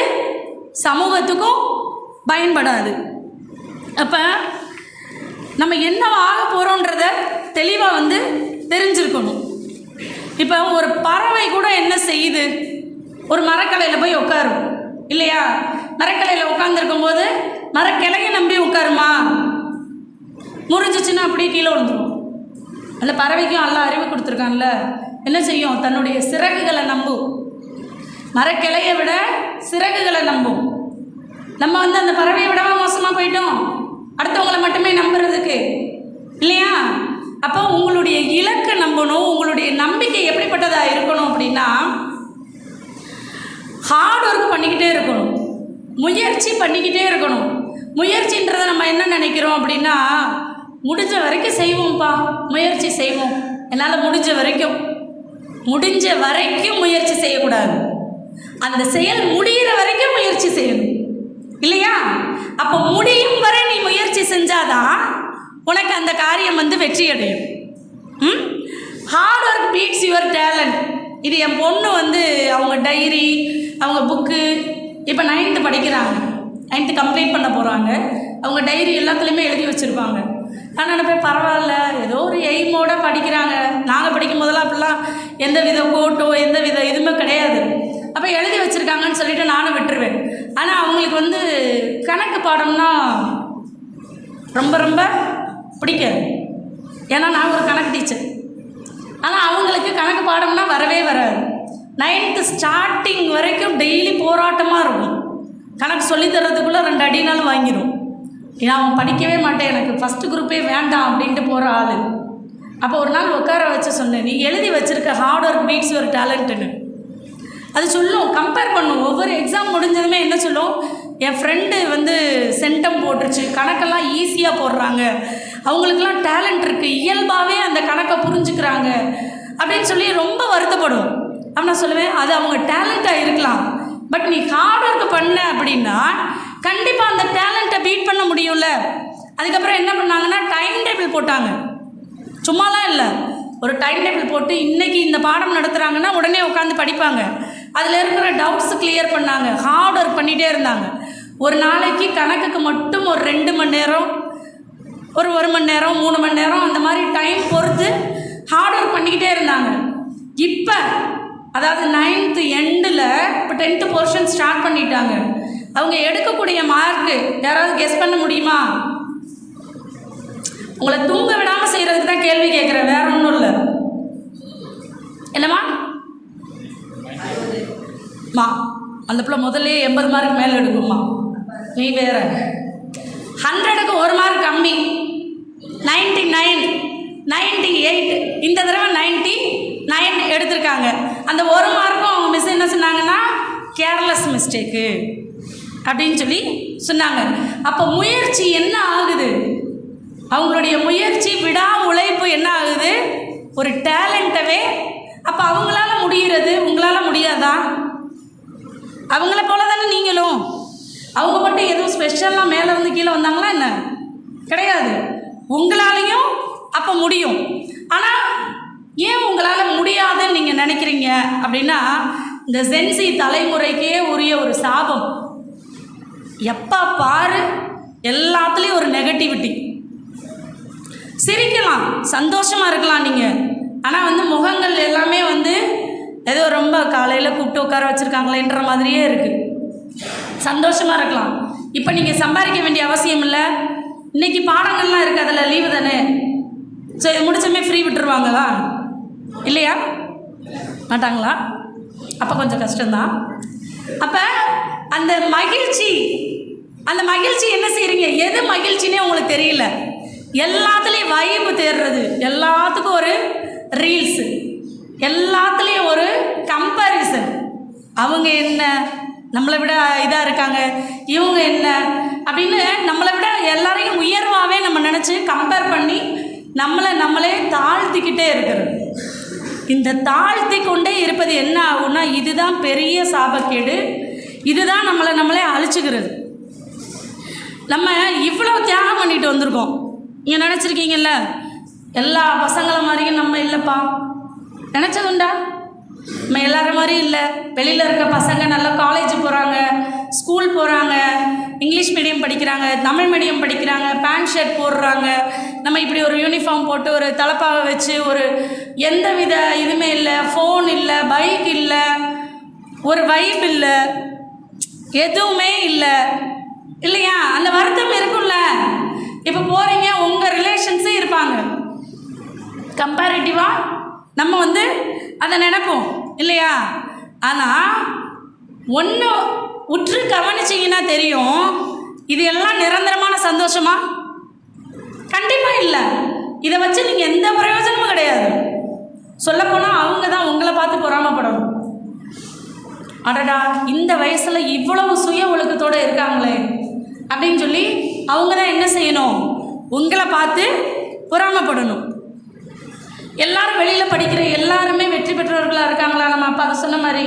C: சமூகத்துக்கும் பயன்படாது. அப்போ நம்ம என்ன ஆக போகிறோன்றத தெளிவாக வந்து தெரிஞ்சிருக்கணும். இப்போ ஒரு பறவை கூட என்ன செய்யுது? ஒரு மரக்கலையில் போய் உட்காரும் இல்லையா? மரக்கலையில் உட்காந்துருக்கும் போது மரக்கிளையை நம்பி உட்காருமா? முறிஞ்சிச்சுன்னா அப்படியே கீழே விழுந்துடும். அந்த பறவைக்கும் நல்லா அறிவு கொடுத்துருக்கான்ல, என்ன செய்யும்? தன்னுடைய சிறகுகளை நம்பும். மரக்கிளையை விட சிறகுகளை நம்பும். நம்ம வந்து அந்த பறவையை விடவா மோசமாக போயிட்டோம் அடுத்தவங்களை மட்டுமே நம்புறதுக்கு, இல்லையா? அப்போ உங்களுடைய இலக்கை நம்பணும். உங்களுடைய நம்பிக்கை எப்படிப்பட்டதாக இருக்கணும் அப்படின்னா ஹார்ட் ஒர்க் பண்ணிக்கிட்டே இருக்கணும், முயற்சி பண்ணிக்கிட்டே இருக்கணும். முயற்சின்றதை நம்ம என்ன நினைக்கிறோம் அப்படின்னா முடிஞ்ச வரைக்கும் செய்வோம்ப்பா, முயற்சி செய்வோம், என்னால் முடிஞ்ச வரைக்கும் முயற்சி செய்யக்கூடாது. அந்த செயல் முடிகிற வரைக்கும் முயற்சி செய்யணும், இல்லையா? அப்போ முடியும் வரை நீ முயற்சி செஞ்சாதான் உனக்கு அந்த காரியம் வந்து வெற்றி அடையும். Hard work beats your talent. இது என் பொண்ணு வந்து அவங்க டைரி, அவங்க புக்கு, இப்போ 9th படிக்கிறாங்க, 9th கம்ப்ளீட் பண்ண போகிறாங்க. அவங்க டைரி எல்லாத்துலேயுமே எழுதி வச்சுருப்பாங்க. நான் நினைப்பேன் பரவாயில்ல, ஏதோ ஒரு எய்மோடு படிக்கிறாங்க. நாங்கள் படிக்கும் போதெல்லாம் அப்படிலாம் எந்த வித கோட்டோ எந்த வித இதுவுமே கிடையாது. அப்போ எழுதி வச்சுருக்காங்கன்னு சொல்லிட்டு நானும் விட்டுருவேன். ஆனால் அவங்களுக்கு வந்து கணக்கு பாடம்னா ரொம்ப ரொம்ப பிடிக்காது. ஏன்னா நான் ஒரு கணக்கு டீச்சர். ஆனால் அவங்களுக்கு கணக்கு பாடம்னா வரவே வராது. 9th ஸ்டார்டிங் வரைக்கும் டெய்லி போராட்டமாக இருக்கும். கணக்கு சொல்லித்தரதுக்குள்ளே 2 அடினாலும் வாங்கிடும். ஏன்னா அவன் படிக்கவே மாட்டேன், எனக்கு ஃபஸ்ட்டு குரூப்பே வேண்டாம் அப்படின்ட்டு போகிற ஆள். அப்போ ஒரு நாள் உட்கார வச்சு சொன்னேன், நீ எழுதி வச்சுருக்க ஹார்ட் ஒர்க் பீட்ஸ் ஒரு டேலண்ட்டுன்னு. அது சொல்லும், கம்பேர் பண்ணும். ஒவ்வொரு எக்ஸாம் முடிஞ்சதுமே என்ன சொல்லும், என் ஃப்ரெண்டு வந்து சென்டம் போட்டுருச்சு, கணக்கெல்லாம் ஈஸியாக போடுறாங்க, அவங்களுக்கெல்லாம் டேலண்ட் இருக்குது, இயல்பாகவே அந்த கணக்கை புரிஞ்சுக்கிறாங்க அப்படின்னு சொல்லி ரொம்ப வருத்தப்படும். அப்போ நான் சொல்லுவேன், அது அவங்க டேலண்ட்டாக இருக்கலாம், பட் நீ ஹார்ட் ஒர்க் பண்ண அப்படின்னா கண்டிப்பாக அந்த டேலண்ட்டை பீட் பண்ண முடியும்ல. அதுக்கப்புறம் என்ன பண்ணாங்கன்னா டைம் டேபிள் போட்டாங்க. சும்மாலாம் இல்லை, ஒரு டைம் டேபிள் போட்டு இன்றைக்கி இந்த பாடம் நடத்துகிறாங்கன்னா உடனே உட்காந்து படிப்பாங்க. அதில் இருக்கிற டவுட்ஸு கிளியர் பண்ணாங்க. ஹார்ட் ஒர்க் பண்ணிகிட்டே இருந்தாங்க. ஒரு நாளைக்கு கணக்குக்கு மட்டும் ஒரு 2 மணி நேரம், ஒரு 1 மணி நேரம், 3 மணி நேரம், அந்த மாதிரி டைம் பொறுத்து ஹார்ட் ஒர்க் பண்ணிக்கிட்டே இருந்தாங்க. இப்போ அதாவது 9th எண்டில் இப்போ 10th போர்ஷன் ஸ்டார்ட் பண்ணிட்டாங்க. அவங்க எடுக்கக்கூடிய மார்க்கு யாராவது கெஸ் பண்ண முடியுமா? உங்களை தூங்க விடாமல் செய்கிறதுக்கு தான் கேள்வி கேட்குறேன், வேற ஒன்றும் இல்லை. என்னம்மா மா அந்த பிள்ளை முதல்ல 80 மார்க் மேலே எடுக்கும்மா, நீ வேற 100க்கு 1 மார்க் கம்மி, 99, 98, இந்த தடவை 99 எடுத்திருக்காங்க. அந்த 1 மார்க்கும் அவங்க மிஸ் என்ன சொன்னாங்கன்னா கேர்லெஸ் மிஸ்டேக்கு அப்படின்னு சொல்லி சொன்னாங்க. அப்போ முயற்சி என்ன ஆகுது? அவங்களுடைய முயற்சி, விடா உழைப்பு என்ன ஆகுது? ஒரு டேலண்ட்டவே அப்போ அவங்களால முடிகிறது, உங்களால் அவங்கள போல தானே நீங்களும். அவங்க மட்டும் எதுவும் ஸ்பெஷலாக மேலே இருந்து கீழே வந்தாங்களா என்ன? கிடையாது. உங்களாலையும் அப்போ முடியும். ஆனால் ஏன் உங்களால் முடியாதுன்னு நீங்கள் நினைக்கிறீங்க அப்படின்னா, இந்த ஜென்சி தலைமுறைக்கே உரிய ஒரு சாபம். எப்போ பாரு எல்லாத்துலேயும் ஒரு நெகட்டிவிட்டி. சிரிக்கலாம், சந்தோஷமாக இருக்கலாம் நீங்கள், ஆனால் முகங்கள் எல்லாமே ஏதோ ரொம்ப காலையில் கூப்பிட்டு உட்கார வச்சுருக்காங்களேன்ற மாதிரியே இருக்குது. சந்தோஷமாக இருக்கலாம். இப்போ நீங்கள் சம்பாதிக்க வேண்டிய அவசியம் இல்லை. இன்றைக்கி பாடங்கள்லாம் இருக்குது, அதில் லீவு தானே, சரி முடிச்சமே ஃப்ரீ விட்டுருவாங்களா? இல்லையா? மாட்டாங்களா? அப்போ கொஞ்சம் கஷ்டம்தான். அப்போ அந்த மகிழ்ச்சி என்ன செய்கிறீங்க? எது மகிழ்ச்சினே உங்களுக்கு தெரியல. எல்லாத்துலேயும் வைப்பு தேடுறது, எல்லாத்துக்கும் ஒரு ரீல்ஸு, எல்லாத்துலேயும் ஒரு கம்பேரிசன். அவங்க என்ன நம்மளை விட இதாக இருக்காங்க, இவங்க என்ன அப்படின்னு நம்மளை விட எல்லாரையும் உயர்வாகவே நம்ம நினச்சி கம்பேர் பண்ணி நம்மளே தாழ்த்திக்கிட்டே இருக்கிறது. இந்த தாழ்த்தி கொண்டே இருப்பது என்ன ஆகும்னா, இதுதான் பெரிய சாபக்கேடு. இதுதான் நம்மளே அழிச்சுக்கிறது. நம்ம இவ்வளோ தியாகம் பண்ணிட்டு வந்திருக்கோம். நீங்கள் நினச்சிருக்கீங்கல்ல எல்லா பசங்களை மாதிரியும் நம்ம இல்லைப்பா, நினச்சதுண்டா? நம்ம எல்லாரும் மாதிரி இல்லை. வெளியில் இருக்க பசங்க நல்லா காலேஜ் போகிறாங்க, ஸ்கூல் போகிறாங்க, இங்கிலீஷ் மீடியம் படிக்கிறாங்க, தமிழ் மீடியம் படிக்கிறாங்க, பேண்ட் ஷர்ட் போடுறாங்க. நம்ம இப்படி ஒரு யூனிஃபார்ம் போட்டு ஒரு தலப்பாவை வச்சு ஒரு எந்த வித இதுவுமே இல்லை, ஃபோன் இல்லை, பைக் இல்லை, ஒரு வைப் இல்லை, எதுவுமே இல்லை. இல்லையா? அந்த வருத்தம் இருக்கும்ல. இப்போ போகிறீங்க, உங்கள் ரிலேஷன்ஸே இருப்பாங்க. கம்பேரிட்டிவாக நம்ம அதை நினைப்போம் இல்லையா? ஆனால் ஒன்று உற்று கவனிச்சிங்கன்னா தெரியும், இது எல்லாம் நிரந்தரமான சந்தோஷமா? கண்டிப்பாக இல்லை. இதை வச்சு நீங்கள் எந்த பிரயோஜனமும் கிடையாது. சொல்லப்போனால் அவங்க தான் உங்களை பார்த்து பொறாமப்படணும். அடடா, இந்த வயசில் இவ்வளவு சுய ஒழுக்கத்தோடு இருக்காங்களே அப்படின்னு சொல்லி அவங்க தான் என்ன செய்யணும்? உங்களை பார்த்து பொறாமப்படணும். எல்லாரும் வெளியில் படிக்கிற எல்லாருமே வெற்றி பெற்றவர்களாக இருக்காங்களா? நம்ம அப்பா அதை சொன்ன மாதிரி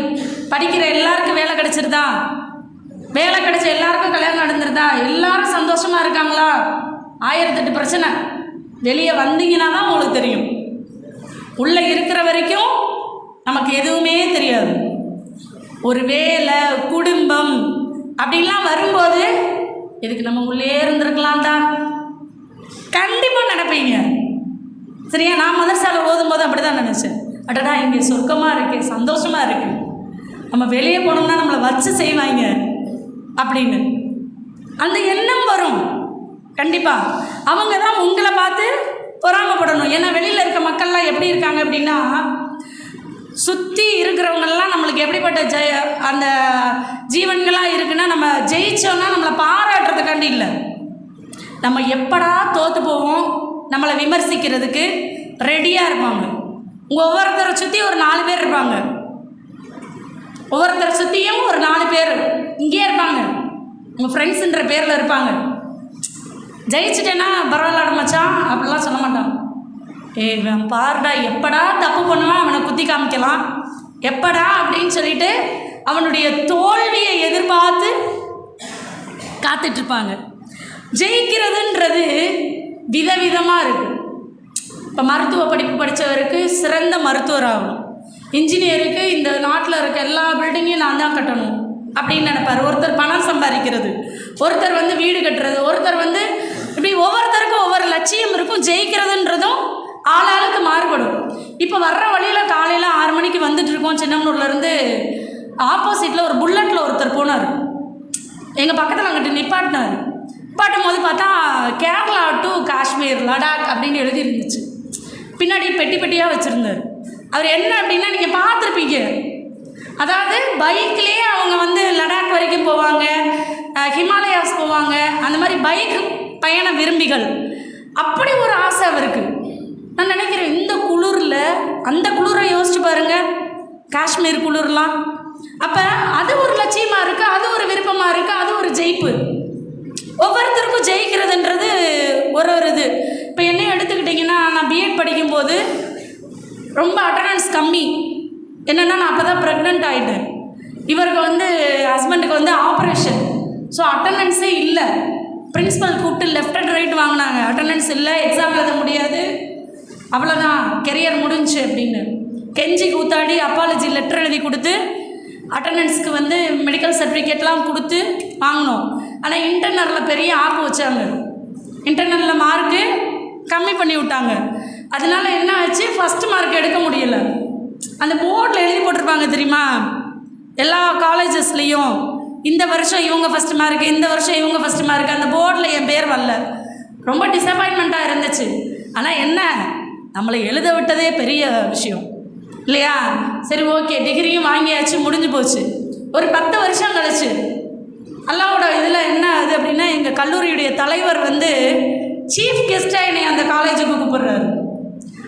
C: படிக்கிற எல்லாருக்கும் வேலை கிடச்சிருதா? வேலை கிடச்ச எல்லாருக்கும் கல்யாணம் நடந்துருதா? எல்லாரும் சந்தோஷமாக இருக்காங்களா? 1008 பிரச்சனை. வெளியே வந்தீங்கன்னா தான் உங்களுக்கு தெரியும். உள்ளே இருக்கிற வரைக்கும் நமக்கு எதுவுமே தெரியாது. ஒரு வேலை, குடும்பம் அப்படின்லாம் வரும்போது இதுக்கு நம்ம உள்ளே இருந்திருக்கலாம்டா கண்டிப்பாக நினைப்பீங்க. சரியா? நான் மதரசால ஓதும்போது அப்படி தான் நினச்சேன். அடடா, இங்கே சொர்க்கமாக இருக்கு, சந்தோஷமாக இருக்குது, நம்ம வெளியே போனோம்னா நம்மளை வச்சு செய்வாங்க அப்படின்னு அந்த எண்ணம் வரும். கண்டிப்பாக அவங்க தான் உங்களை பார்த்து பொறாமப்படணும். ஏன்னா வெளியில் இருக்க மக்கள்லாம் எப்படி இருக்காங்க அப்படின்னா, சுற்றி இருக்கிறவங்கெல்லாம் நம்மளுக்கு எப்படிப்பட்ட அந்த ஜீவன்களாக இருக்குன்னா, நம்ம ஜெயிச்சோன்னா நம்மளை பாராட்டுறதுக்காண்டி இல்லை, நம்ம எப்படா தோற்று போவோம் நம்மளை விமர்சிக்கிறதுக்கு ரெடியாக இருப்பாங்க. உங்கள் ஒவ்வொருத்தரை சுற்றி ஒரு 4 பேர் இருப்பாங்க. ஒவ்வொருத்தரை சுற்றியும் ஒரு 4 பேர் இங்கே இருப்பாங்க. உங்கள் ஃப்ரெண்ட்ஸுன்ற பேரில் இருப்பாங்க. ஜெயிச்சிட்டேன்னா பரவாயில்ல மச்சான் அப்படிலாம் சொல்ல மாட்டான். இவன் பாருடா, எப்படா தப்பு பண்ணுவான் அவனை குத்தி காமிக்கலாம், எப்படா அப்படின்னு சொல்லிட்டு அவனுடைய தோல்வியை எதிர்பார்த்து காத்துட்ருப்பாங்க. ஜெயிக்கிறதுன்றது விதவிதமாக இருக்குது. இப்போ மருத்துவ படிப்பு படித்தவருக்கு சிறந்த மருத்துவர் ஆகணும், இன்ஜினியருக்கு இந்த நாட்டில் இருக்க எல்லா பில்டிங்கையும் நான் தான் கட்டணும் அப்படின்னு நினைப்பார். ஒருத்தர் பணம் சம்பாதிக்கிறது, ஒருத்தர் வீடு கட்டுறது, ஒருத்தர் இப்படி ஒவ்வொருத்தருக்கும் ஒவ்வொரு லட்சியம் இருக்கும். ஜெயிக்கிறதுன்றதும் ஆளாளுக்கு மாறுபடும். இப்போ வர்ற வழியில் காலையில் 6 மணிக்கு வந்துட்டுருக்கோம். சின்னமனூர்லேருந்து ஆப்போசிட்டில் ஒரு புல்லட்டில் ஒருத்தர் போனார். எங்கள் பக்கத்தில் அங்கிட்டு நிப்பாட்டினார். நிப்பாட்டும் போது பார்த்தா கேரளா டு காஷ்மீர், லடாக் அப்படின்னு எழுதி இருந்துச்சு. பின்னாடி பெட்டி பெட்டியாக வச்சுருந்தார். அவர் என்ன அப்படின்னா, நீங்கள் பார்த்துருப்பீங்க, அதாவது பைக்லேயே அவங்க லடாக் வரைக்கும் போவாங்க, ஹிமாலயாஸ் போவாங்க, அந்த மாதிரி பைக் பயண விரும்பிகள். அப்படி ஒரு ஆசை அவருக்கு. நான் நினைக்கிறேன், இந்த குளிரில் அந்த குளிரை யோசிச்சு பாருங்கள், காஷ்மீர் குளிர்லாம். அப்போ அது ஒரு லட்சியமாக இருக்குது, அது ஒரு விருப்பமாக இருக்குது, அது ஒரு ஜெயிப்பு. ஒவ்வொருத்தருக்கும் ஜெயிக்கிறதுன்றது ஒரு இது. இப்போ என்னையும் எடுத்துக்கிட்டிங்கன்னா, நான் பிஎட் படிக்கும்போது ரொம்ப அட்டண்டன்ஸ் கம்மி. என்னென்னா, நான் அப்போ தான் ப்ரெக்னென்ட் ஆகிட்டேன். இவருக்கு வந்து ஹஸ்பண்டுக்கு வந்து ஆப்ரேஷன். ஸோ அட்டண்டன்ஸே இல்லை. பிரின்ஸிபல் கூப்பிட்டு லெஃப்ட் அண்ட் ரைட் வாங்கினாங்க, அட்டண்டன்ஸ் இல்லை, எக்ஸாம் எழுத முடியாது, அவ்வளோதான் கெரியர் முடிஞ்சு அப்படின்னு கெஞ்சி கூத்தாடி அப்பாலஜி லெட்டர் எழுதி கொடுத்து அட்டண்டன்ஸ்க்கு வந்து மெடிக்கல் சர்டிஃபிகேட்லாம் கொடுத்து வாங்கினோம். ஆனால் இன்டர்னலில் பெரிய ஆப்பு வச்சாங்க. இன்டர்னலில் மார்க்கு கம்மி பண்ணி விட்டாங்க. அதனால என்ன ஆச்சு, ஃபஸ்ட்டு மார்க் எடுக்க முடியலை. அந்த போர்டில் எழுதி போட்டிருப்பாங்க தெரியுமா, எல்லா காலேஜஸ்லேயும் இந்த வருஷம் இவங்க ஃபஸ்ட்டு மார்க்கு, இந்த வருஷம் இவங்க ஃபஸ்ட்டு மார்க்கு. அந்த போர்டில் என் பேர் வரல. ரொம்ப டிசப்பாயின்மெண்ட்டாக இருந்துச்சு. ஆனால் என்ன, நம்மளை எழுத விட்டதே பெரிய விஷயம் இல்லையா? சரி ஓகே, டிகிரியும் வாங்கியாச்சு, முடிஞ்சு போச்சு. ஒரு 10 வருஷம் கழிச்சு அல்லாவோட இதில் என்ன ஆகுது அப்படின்னா, எங்கள் கல்லூரியுடைய தலைவர் வந்து சீஃப் கெஸ்ட்டாக என்னை அந்த காலேஜுக்கு கூப்பிட்றாரு.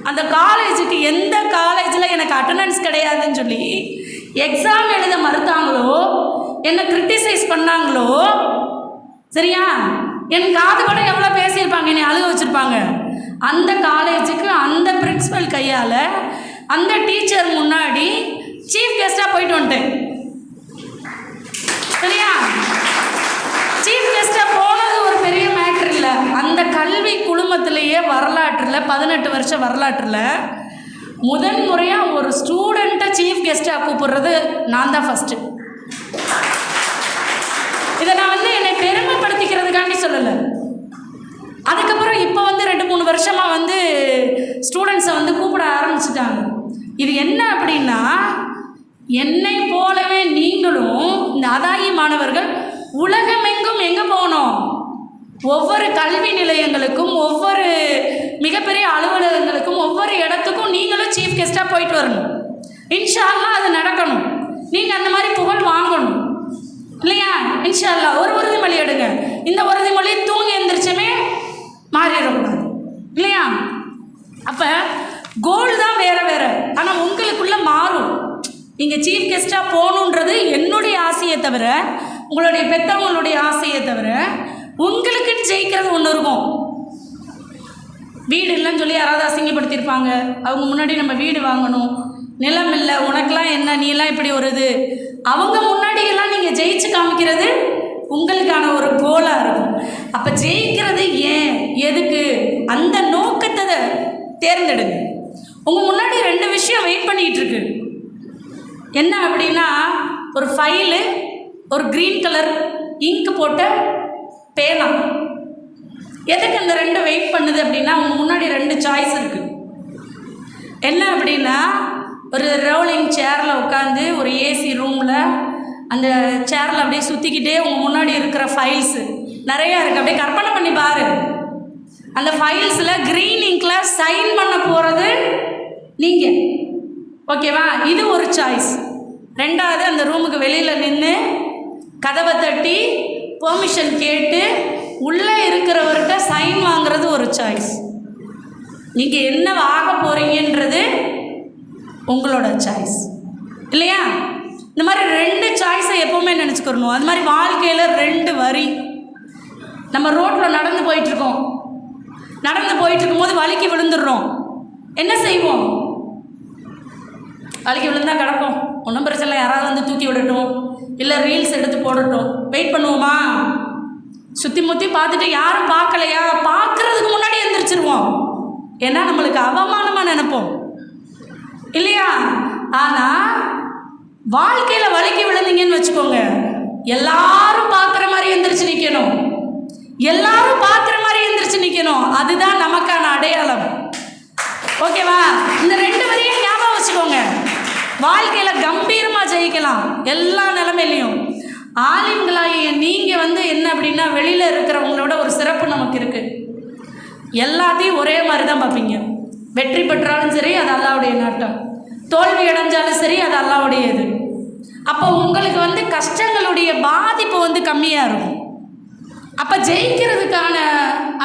C: அந்த காலேஜுக்கு எந்த காலேஜில் எனக்கு அட்டண்டன்ஸ் கிடையாதுன்னு சொல்லி எக்ஸாம் எழுத மறுத்தாங்களோ, என்னை கிரிட்டிசைஸ் பண்ணாங்களோ, சரியா, என் காது கூட எவ்வளோ பேசியிருப்பாங்க, என்னை அழுக வச்சுருப்பாங்க. அந்த காலேஜுக்கு அந்த பிரின்சிபல் கையால் அந்த டீச்சர் முன்னாடி சீஃப் கெஸ்ட்டாக போயிட்டு வந்துட்டேன். சரியா, சீஃப் கெஸ்ட்டாக போனது ஒரு பெரிய மேட்ரு இல்லை. அந்த கல்வி குழுமத்திலேயே வரலாற்றில் 18 வருஷம் வரலாற்றில் முதன் முறையாக ஒரு ஸ்டூடெண்ட்டை சீஃப் கெஸ்ட்டாக கூப்பிடுறது நான் தான் ஃபஸ்ட்டு. இதை நான் வந்து என்னை பெருமைப்படுத்திக்கிறதுக்காண்டி சொல்லலை. அதுக்கப்புறம் இப்போ வந்து 2-3 வருஷமாக வந்து ஸ்டூடெண்ட்ஸை வந்து கூப்பிட ஆரம்பிச்சிட்டாங்க. இது என்ன அப்படின்னா, என்னை போலவே நீங்களும் இந்த அதாயி மாணவர்கள் உலகமெங்கும் எங்கே போகணும், ஒவ்வொரு கல்வி நிலையங்களுக்கும் ஒவ்வொரு மிகப்பெரிய அலுவலகங்களுக்கும் ஒவ்வொரு இடத்துக்கும் நீங்களும் சீஃப் கெஸ்ட்டாக போயிட்டு வரணும். இன்ஷா அல்லாஹ் அது நடக்கணும். நீங்கள் அந்த மாதிரி புகழ் வாங்கணும் இல்லையா? இன்ஷா அல்லாஹ் ஒரு உறுதிமொழி எடுங்க. இந்த உறுதிமொழி தூங்கி எந்திரிச்சுமே மாறிடக்கூடாது இல்லையா? அப்போ கோல் தான் வேறு வேறு, ஆனால் உங்களுக்குள்ளே மாறும். நீங்கள் சீஃப் கெஸ்ட்டாக போகணுன்றது என்னுடைய ஆசையை தவிர, உங்களுடைய பெற்றவங்களுடைய ஆசையை தவிர, உங்களுக்குன்னு ஜெயிக்கிறது ஒன்று இருக்கும். வீடு இல்லைன்னு சொல்லி யாராவது அசிங்கப்படுத்தியிருப்பாங்க, அவங்க முன்னாடி நம்ம வீடு வாங்கணும், நிலம் இல்லை, உனக்கெல்லாம் என்ன, நீலாம் இப்படி ஒரு இது, அவங்க முன்னாடியெல்லாம் நீங்கள் ஜெயிச்சு காமிக்கிறது உங்களுக்கான ஒரு கோலாக இருக்கும். அப்போ ஜெயிக்கிறது ஏன், எதுக்கு, அந்த நோக்கத்தை தேர்ந்தெடுங்க. உங்கள் முன்னாடி 2 விஷயம் வெயிட் பண்ணிகிட்டு இருக்கு. என்ன அப்படின்னா, ஒரு ஃபைலு, ஒரு க்ரீன் கலர் இங்கு போட்ட பேனா. எதுக்கு இந்த 2 வெயிட் பண்ணுது அப்படின்னா, உங்கள் முன்னாடி 2 சாய்ஸ் இருக்குது. என்ன அப்படின்னா, ஒரு ரோலிங் சேரில் உட்காந்து ஒரு ஏசி ரூமில் அந்த சேரில் அப்படியே சுற்றிக்கிட்டே உங்கள் முன்னாடி இருக்கிற ஃபைல்ஸு நிறையா இருக்குது. அப்படியே கற்பனை பண்ணி பாரு. அந்த ஃபைல்ஸில் க்ரீன் இங்கில் சைன் பண்ண போகிறது நீங்கள், ஓகேவா? இது ஒரு சாய்ஸ். 2வது, அந்த ரூமுக்கு வெளியில் நின்று கதவை தட்டி பெர்மிஷன் கேட்டு உள்ளே இருக்கிறவர்கிட்ட சைன் வாங்குறது ஒரு சாய்ஸ். நீங்கள் என்ன ஆக போகிறீங்கன்றது உங்களோட சாய்ஸ் இல்லையா? இந்த மாதிரி 2 சாய்ஸை எப்போவுமே நினச்சிக்கிறணும். அது மாதிரி வாழ்க்கையில் 2 வரி. நம்ம ரோட்டில் நடந்து போயிட்டுருக்கோம், நடந்து போயிட்டுருக்கும்போது வலிக்கு விழுந்துடுறோம். என்ன செய்வோம்? வலிக்கு விழுந்தால் கிடப்போம், ஒன்றும் பிரச்சனை இல்லை, யாராவது வந்து தூக்கி விடட்டும், இல்லை ரீல்ஸ் எடுத்து போடட்டும், வெயிட் பண்ணுவோமா? சுற்றி முற்றி பார்த்துட்டு யாரும் பார்க்கலையா, பார்க்குறதுக்கு முன்னாடி எழுந்திரிச்சிருவோம். ஏன்னா நம்மளுக்கு அவமானமாக நினைப்போம் இல்லையா? ஆனால் வாழ்க்கையில் வலிக்கு விழுந்தீங்கன்னு வச்சுக்கோங்க, எல்லாரும் பார்க்குற மாதிரி எந்திரிச்சு நிற்கணும், எல்லாரும் பார்க்குற மாதிரி எந்திரிச்சு நிற்கணும். அதுதான் நமக்கான அடையாளம். ஓகேவா? இந்த 2 வரையும் ஞாபகம் வச்சுக்கோங்க. வாழ்க்கையில் கம்பீரமாக ஜெயிக்கலாம் எல்லா நிலைமையிலையும். ஆலிம்களாகிய நீங்கள் வந்து என்ன அப்படின்னா, வெளியில் இருக்கிறவங்களோட ஒரு சிறப்பு நமக்கு இருக்குது. எல்லாத்தையும் ஒரே மாதிரி தான் பார்ப்பீங்க. வெற்றி பெற்றாலும் சரி அது அல்லாவுடைய நாட்டம், தோல்வி அடைஞ்சாலும் சரி அது அல்லாவுடைய இது. அப்போ உங்களுக்கு வந்து கஷ்டங்களுடைய பாதிப்பு வந்து கம்மியாக இருக்கும். அப்போ ஜெயிக்கிறதுக்கான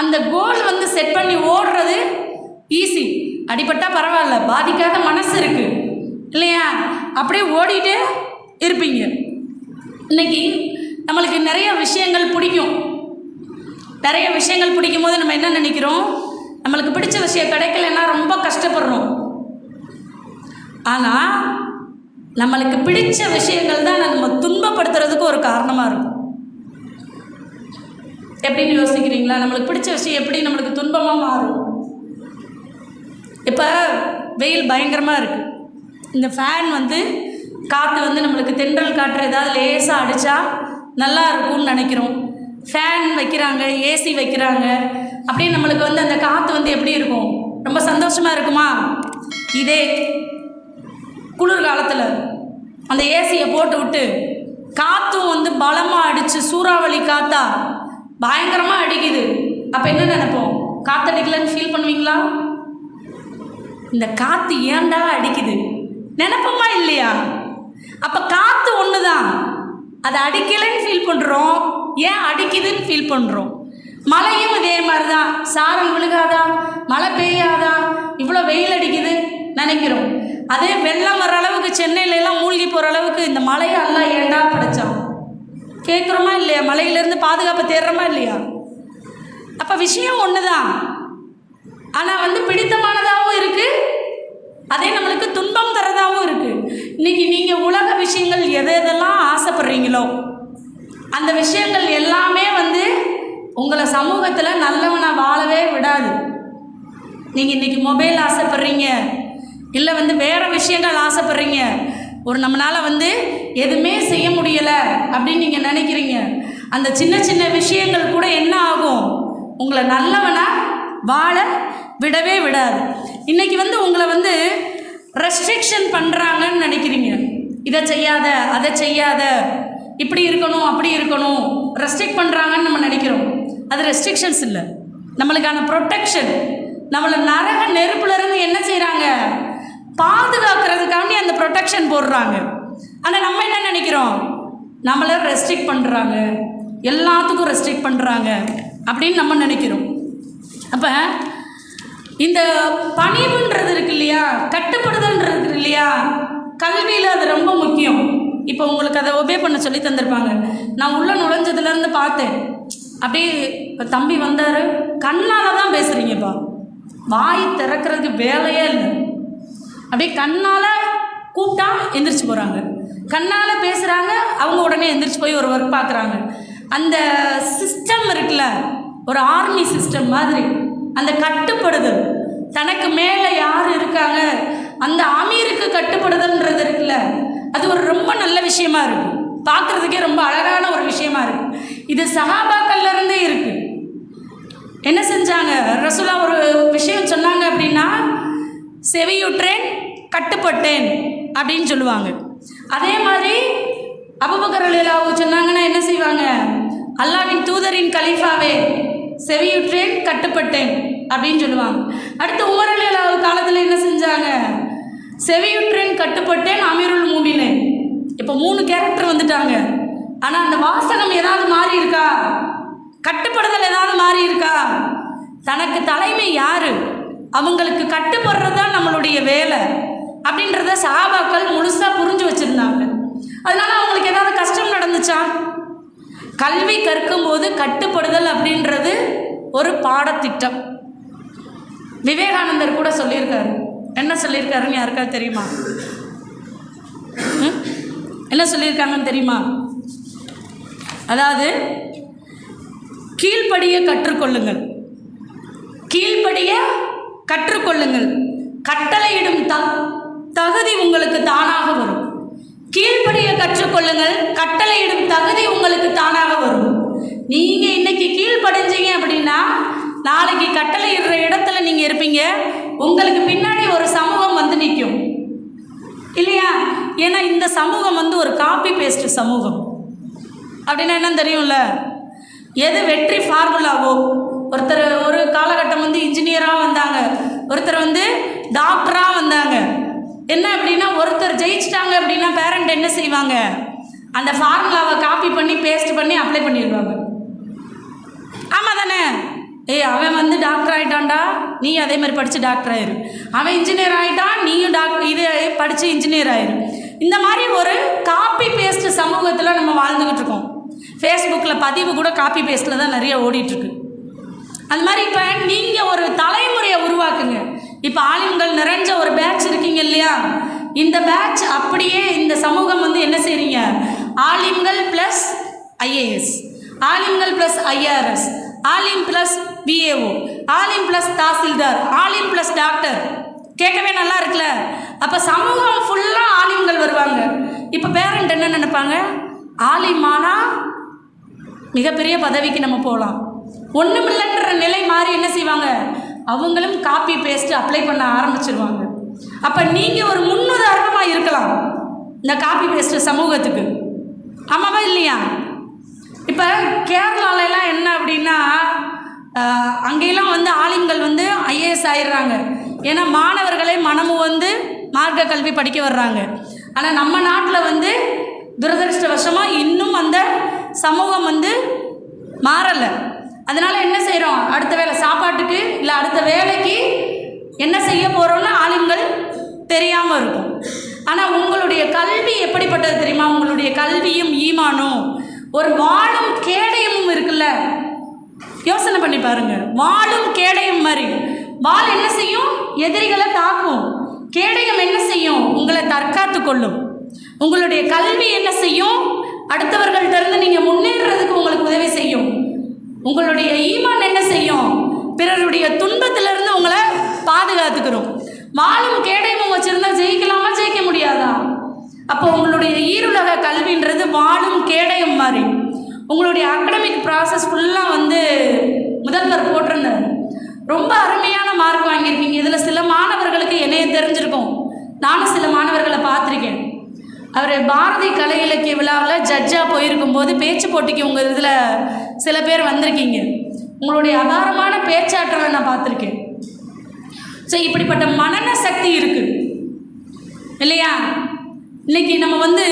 C: அந்த கோல் வந்து செட் பண்ணி ஓடுறது ஈஸி. அடிபட்டால் பரவாயில்ல, பாதிக்காத மனசு இருக்குது இல்லையா? அப்படியே ஓடிட்டே இருப்பீங்க. இன்றைக்கி நம்மளுக்கு நிறைய விஷயங்கள் பிடிக்கும். நிறைய விஷயங்கள் பிடிக்கும் போது நம்ம என்ன நினைக்கிறோம், நம்மளுக்கு பிடிச்ச விஷயம் கிடைக்கலன்னா ரொம்ப கஷ்டப்படுறோம். ஆனால் நம்மளுக்கு பிடிச்ச விஷயங்கள் தான் நம்ம துன்பப்படுத்துறதுக்கு ஒரு காரணமாக இருக்கும். எப்படின்னு யோசிக்கிறீங்களா? நம்மளுக்கு பிடிச்ச விஷயம் எப்படி நம்மளுக்கு துன்பமாக மாறும்? இப்போ வெயில் பயங்கரமாக இருக்குது. இந்த ஃபேன் வந்து காற்று வந்து நம்மளுக்கு தென்றல் காற்று ஏதாவது லேசாக அடித்தா நல்லா இருக்கும்னு நினைக்கிறோம். ஃபேன் வைக்கிறாங்க, ஏசி வைக்கிறாங்க, அப்படியே நம்மளுக்கு வந்து அந்த காற்று வந்து எப்படி இருக்கும்? ரொம்ப சந்தோஷமாக இருக்குமா? இதே குளிர்காலத்தில் அந்த ஏசியை போட்டு விட்டு காற்றும் வந்து பலமாக அடித்து சூறாவளி காற்றா பயங்கரமாக அடிக்குது. அப்போ என்ன நினைப்போம்? காற்றடிக்கலன்னு ஃபீல் பண்ணுவீங்களா? இந்த காற்று ஏன்டா அடிக்குது நினைப்போமா இல்லையா? அப்போ காற்று ஒன்று தான், அது அடிக்கலைன்னு ஃபீல் பண்ணுறோம், ஏன் அடிக்குதுன்னு ஃபீல் பண்ணுறோம். மழையும் இதே மாதிரி தான். சாரல் விழுகாதா, மழை பெய்யாதா, இவ்வளோ வெயில் அடிக்குது நினைக்கிறோம். அதே வெள்ளம் வர அளவுக்கு சென்னையிலலாம் மூழ்கி போகிற அளவுக்கு இந்த மழையை எல்லாம் ஏண்டா படைச்சான் கேட்குறோமா இல்லையா? மழையிலேருந்து பாதுகாப்பு தேடுறோமா இல்லையா? அப்போ விஷயம் ஒன்று தான், ஆனால் வந்து பிடித்தமானதாகவும் இருக்குது, அதே நம்மளுக்கு துன்பம் தரதாகவும் இருக்குது. இன்றைக்கி நீங்கள் உலக விஷயங்கள் எதெல்லாம் ஆசைப்படுறீங்களோ அந்த விஷயங்கள் எல்லாமே வந்து உங்களை சமூகத்தில் நல்லவனாக வாழவே விடாது. நீங்கள் இன்றைக்கி மொபைல் ஆசைப்படுறீங்க, இல்லை வந்து வேறு விஷயங்கள் ஆசைப்படுறீங்க, ஒரு நம்மளால் வந்து எதுவுமே செய்ய முடியலை அப்படின்னு நீங்கள் நினைக்கிறீங்க. அந்த சின்ன சின்ன விஷயங்கள் கூட என்ன ஆகும்? உங்களை நல்லவனாக வாழ விடவே விடாது. இன்றைக்கி வந்து உங்களை வந்து ரெஸ்ட்ரிக்ஷன் பண்ணுறாங்கன்னு நினைக்கிறீங்க. இதை செய்யாத, அதை செய்யாத, இப்படி இருக்கணும், அப்படி இருக்கணும், ரெஸ்ட்ரிக்ட் பண்ணுறாங்கன்னு நம்ம நினைக்கிறோம். அது ரெஸ்ட்ரிக்ஷன்ஸ் இல்லை, நம்மளுக்கான ப்ரொடெக்ஷன். நம்மளை நரக நெருப்புலேருந்து என்ன செய்கிறாங்க? பாதுகாக்கிறதுக்காண்டி அந்த ப்ரொடெக்ஷன் போடுறாங்க. ஆனால் நம்ம என்ன நினைக்கிறோம்? நம்மளை ரெஸ்ட்ரிக்ட் பண்ணுறாங்க, எல்லாத்துக்கும் ரெஸ்ட்ரிக்ட் பண்ணுறாங்க அப்படின்னு நம்ம நினைக்கிறோம். அப்போ இந்த பணிவுன்றது இருக்கு இல்லையா, கட்டுப்படுதல்ன்றது இருக்கு இல்லையா, கல்வியில் அது ரொம்ப முக்கியம். இப்போ உங்களுக்கு அதை ஒபே பண்ண சொல்லி தந்திருப்பாங்க. நான் உள்ளே நுழைஞ்சதுலேருந்து பார்த்தேன், அப்படியே இப்போ தம்பி வந்தார், கண்ணால் தான் பேசுகிறீங்கப்பா, வாய் திறக்கிறதுக்கு வேலையே இல்லை. அப்படியே கண்ணால் கூப்பிட்டா எந்திரிச்சு போகிறாங்க, கண்ணால் பேசுகிறாங்க, அவங்க உடனே எந்திரிச்சு போய் ஒரு ஒர்க் பார்க்குறாங்க. அந்த சிஸ்டம் இருக்குல்ல, ஒரு ஆர்மி சிஸ்டம் மாதிரி, அந்த கட்டுப்படுதல், தனக்கு மேலே யார் இருக்காங்க அந்த அமீருக்கு கட்டுப்படுதல்ன்றது இருக்குல்ல, அது ஒரு ரொம்ப நல்ல விஷயமா இருக்குது, பார்க்குறதுக்கே ரொம்ப அழகான ஒரு விஷயமா இருக்குது. இது சஹாபாக்கள்லேருந்தே இருக்குது. என்ன செஞ்சாங்க? ரசூலா ஒரு விஷயம் சொன்னாங்க அப்படின்னா, செவியுற்றேன் கட்டுப்பட்டேன் அப்படின்னு சொல்லுவாங்க. அதே மாதிரி அபூபக்கர் ரலியல்லாஹு சொன்னாங்கன்னா என்ன செய்வாங்க? அல்லாஹ்வின் தூதரின் கலீஃபாவே செவியுற்றேன் கட்டுப்பட்டேன் அப்படின்னு சொல்லுவாங்க. அடுத்து உமர் ரலியல்லாஹு காலத்தில் என்ன செஞ்சாங்க? செவியுற்றேன் கட்டுப்பட்டேன் அமீருல் மூமினீன். இப்போ 3 கேரக்டர் வந்துட்டாங்க. ஆனால் அந்த வாசகம் ஏதாவது மாறி இருக்கா? கட்டுப்படுதல் ஏதாவது மாறி இருக்கா? தனக்கு தலைமை யார், அவங்களுக்கு கட்டுப்படுறது தான் நம்மளுடைய வேலை அப்படின்றத சஹாபாக்கள் முழுசாக புரிஞ்சு வச்சுருந்தாங்க. அதனால அவங்களுக்கு ஏதாவது கஷ்டம் நடந்துச்சா? கல்வி கற்கும்போது கட்டுப்படுதல் அப்படின்றது ஒரு பாடத்திட்டம். விவேகானந்தர் கூட சொல்லியிருக்காரு. என்ன சொல்லியிருக்காருன்னு யாருக்காவது தெரியுமா? என்ன சொல்லியிருக்காங்கன்னு தெரியுமா? அதாவது கீழ்ப்படிய கற்றுக்கொள்ளுங்கள், கீழ்ப்படிய கற்றுக்கொள்ளுங்கள், கட்டளையிடும் தகுதி உங்களுக்கு தானாக வரும். கீழ்ப்படிய கற்றுக்கொள்ளுங்கள், கட்டளையிடும் தகுதி உங்களுக்கு தானாக வரும். நீங்கள் இன்னைக்கு கீழ்ப்படிஞ்சீங்க அப்படின்னா நாளைக்கு கட்டளையிடுற இடத்துல நீங்கள் இருப்பீங்க. உங்களுக்கு பின்னாடி ஒரு சமூகம் வந்து நிற்கும் இல்லையா? ஏன்னா இந்த சமூகம் வந்து ஒரு காப்பி பேஸ்ட் சமூகம். அப்படின்னா என்னன்னு தெரியும்ல? எது வெற்றி ஃபார்முலாவோ, ஒருத்தர் ஒரு காலகட்டம் வந்து இன்ஜினியராக வந்தாங்க, ஒருத்தர் வந்து டாக்டராக வந்தாங்க. என்ன அப்படின்னா, ஒருத்தர் ஜெயிச்சிட்டாங்க அப்படின்னா பேரண்ட் என்ன செய்வாங்க? அந்த ஃபார்முலாவை காப்பி பண்ணி பேஸ்ட் பண்ணி அப்ளை பண்ணிடுவாங்க. ஆமாம் தானே? அவன் வந்து டாக்டர் ஆகிட்டான்டா, நீ அதே மாதிரி படித்து டாக்டர் ஆயிரு. அவன் இன்ஜினியர் ஆகிட்டான், நீயும் இது படித்து இன்ஜினியர் ஆயிரு. இந்த மாதிரி ஒரு காப்பி பேஸ்ட் சமூகத்தில் நம்ம வாழ்ந்துக்கிட்டு இருக்கோம். ஃபேஸ்புக்கில் பதிவு கூட காப்பி பேஸ்ட்டில் தான் நிறைய ஓடிட்டுருக்கு. அது மாதிரி இப்போ நீங்கள் ஒரு தலைமுறையை உருவாக்குங்க. இப்போ ஆலிம்கள் நிறைஞ்ச ஒரு பேட்ச் இருக்கீங்க இல்லையா? இந்த பேட்ச் அப்படியே இந்த சமூகம் வந்து என்ன செய்றீங்க, ஆலிம்கள் ப்ளஸ் ஐஏஎஸ், ஆலிம்கள் ப்ளஸ் ஐஆர்எஸ், ஆலிம் ப்ளஸ் பிஏஓ, ஆலிம் ப்ளஸ் தாசில்தார், ஆலிம் ப்ளஸ் டாக்டர். கேட்கவே நல்லா இருக்குல்ல? அப்போ சமூகம் ஃபுல்லாக ஆலிம்கள் வருவாங்க. இப்போ பேரண்ட் என்ன நினைப்பாங்க, ஆலிமானா மிகப்பெரிய பதவிக்கு நம்ம போகலாம், ஒன்றுமில்லைன்ற நிலை மாறி என்ன செய்வாங்க, அவங்களும் காப்பி பேஸ்ட்டு அப்ளை பண்ண ஆரம்பிச்சிருவாங்க. அப்போ நீங்கள் ஒரு முன்னுதாரணமாக இருக்கலாம் இந்த காப்பி பேஸ்ட்டு சமூகத்துக்கு. ஆமாவா இல்லையா? இப்போ கேரளாலெலாம் என்ன அப்படின்னா, அங்கேயெல்லாம் வந்து ஆலிம்கள் வந்து ஐஏஎஸ் ஆயிடுறாங்க. ஏன்னா மாணவர்களே மனமும் வந்து மார்க்க கல்வி படிக்க வர்றாங்க. ஆனால் நம்ம நாட்டில் வந்து துரதிருஷ்டவசமாக இன்னும் அந்த சமூகம் வந்து மாறலை. அதனால் என்ன செய்கிறோம், அடுத்த வேலை சாப்பாட்டுக்கு இல்லை அடுத்த வேலைக்கு என்ன செய்ய போகிறோன்னு ஆலிம்கள் தெரியாமல் இருக்கும். ஆனால் உங்களுடைய கல்வி எப்படிப்பட்டது தெரியுமா? உங்களுடைய கல்வியும் ஈமானும் ஒரு வாழும் கேடயமும் இருக்குல்ல, யோசனை பண்ணி பாருங்க. வாழும் கேடயம் மாதிரி. வாள் என்ன செய்யும், எதிரிகளை தாக்கும். கேடயம் என்ன செய்யும், உங்களை தற்காத்து கொள்ளும். உங்களுடைய கல்வி என்ன செய்யும், அடுத்தவர்கள்ட்ட இருந்து நீங்கள் முன்னேறதுக்கு உங்களுக்கு உதவி செய்யும். உங்களுடைய ஈமான் என்ன செய்யும், பிறருடைய துன்பத்திலிருந்து உங்களை பாதுகாத்துக்கிறோம். வாழும் கேடயமும் வச்சுருந்தா ஜெயிக்கலாமா, ஜெயிக்க முடியாதா? அப்போ உங்களுடைய ஈருலக கல்வின்றது வாழும் கேடயம் மாதிரி. உங்களுடைய அகடமிக் ப்ராசஸ் ஃபுல்லாக வந்து முதல்வர் போட்டிருந்தார். ரொம்ப அருமையான மார்க் வாங்கியிருக்கீங்க. இதில் சில மாணவர்களுக்கு என்னைய தெரிஞ்சிருக்கும், நானும் சில மாணவர்களை பார்த்துருக்கேன். அவர் பாரதி கலை இலக்கிய விழாவில் ஜட்ஜாக போயிருக்கும்போது பேச்சு போட்டிக்கு உங்கள் இதில் சில பேர் வந்திருக்கீங்க. உங்களுடைய அபாரமான பேச்சாற்றலை நான் பார்த்துருக்கேன். ஸோ இப்படிப்பட்ட மனன சக்தி இருக்குது இல்லையா? இன்றைக்கி நம்ம வந்து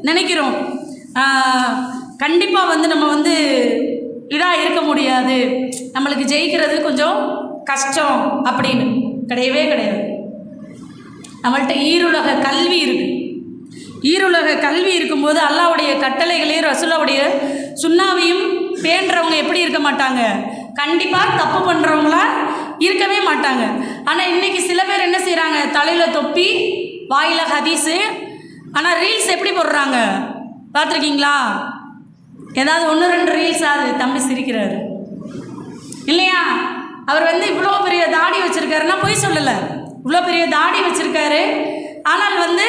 C: நினைக்கிறோம் கண்டிப்பாக வந்து நம்ம வந்து இதாக இருக்க முடியாது, நம்மளுக்கு ஜெயிக்கிறது கொஞ்சம் கஷ்டம் அப்படின்னு. கிடையவே கிடையாது. நம்மள்கிட்ட ஈருலக கல்வி இருக்குது. ஈருலக கல்வி இருக்கும்போது அல்லாவுடைய கட்டளைகளையும் ரசூலுடைய சுன்னாவையும் பேணுறவங்க எப்படி இருக்க மாட்டாங்க, கண்டிப்பாக தப்பு பண்ணுறவங்களா இருக்கவே மாட்டாங்க. ஆனால் இன்றைக்கி சில பேர் என்ன செய்கிறாங்க, தலையில் தொப்பி வாயில் ஹதீஸு, ஆனால் ரீல்ஸ் எப்படி போடுறாங்க பார்த்துருக்கீங்களா? ஏதாவது 1-2 ரீல்ஸ் ஆகுது, தம்பி சிரிக்கிறாரு இல்லையா? அவர் வந்து இவ்வளோ பெரிய தாடி வச்சுருக்காருன்னா பொய் சொல்லலை, இவ்வளோ பெரிய தாடி வச்சுருக்காரு. ஆனால் வந்து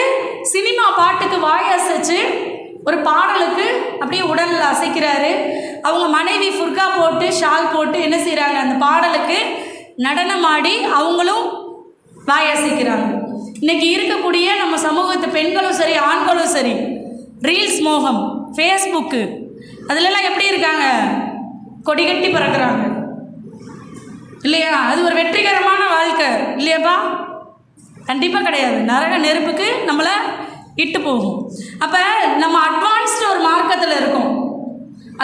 C: சினிமா பாட்டுக்கு வாய் அசைச்சு ஒரு பாடலுக்கு அப்படியே உடலில் அசைக்கிறாரு. அவங்க மனைவி ஃபுர்கா போட்டு ஷால் போட்டு என்ன செய்கிறாங்க, அந்த பாடலுக்கு நடனமாடி அவங்களும் வாய் அசைக்கிறாங்க. இன்றைக்கி இருக்கக்கூடிய நம்ம சமூகத்து பெண்களும் சரி ஆண்களும் சரி ரீல்ஸ் மோகம், ஃபேஸ்புக்கு அதிலெல்லாம் எப்படி இருக்காங்க, கொடி கட்டி பறக்கிறாங்க இல்லையா? அது ஒரு வெற்றிகரமான வாழ்க்கை இல்லையாப்பா? கண்டிப்பாக கிடையாது. நரக நெருப்புக்கு நம்மளை இட்டு போகும். அப்போ நம்ம அட்வான்ஸ்டு ஒரு மார்க்கத்தில் இருக்கோம்.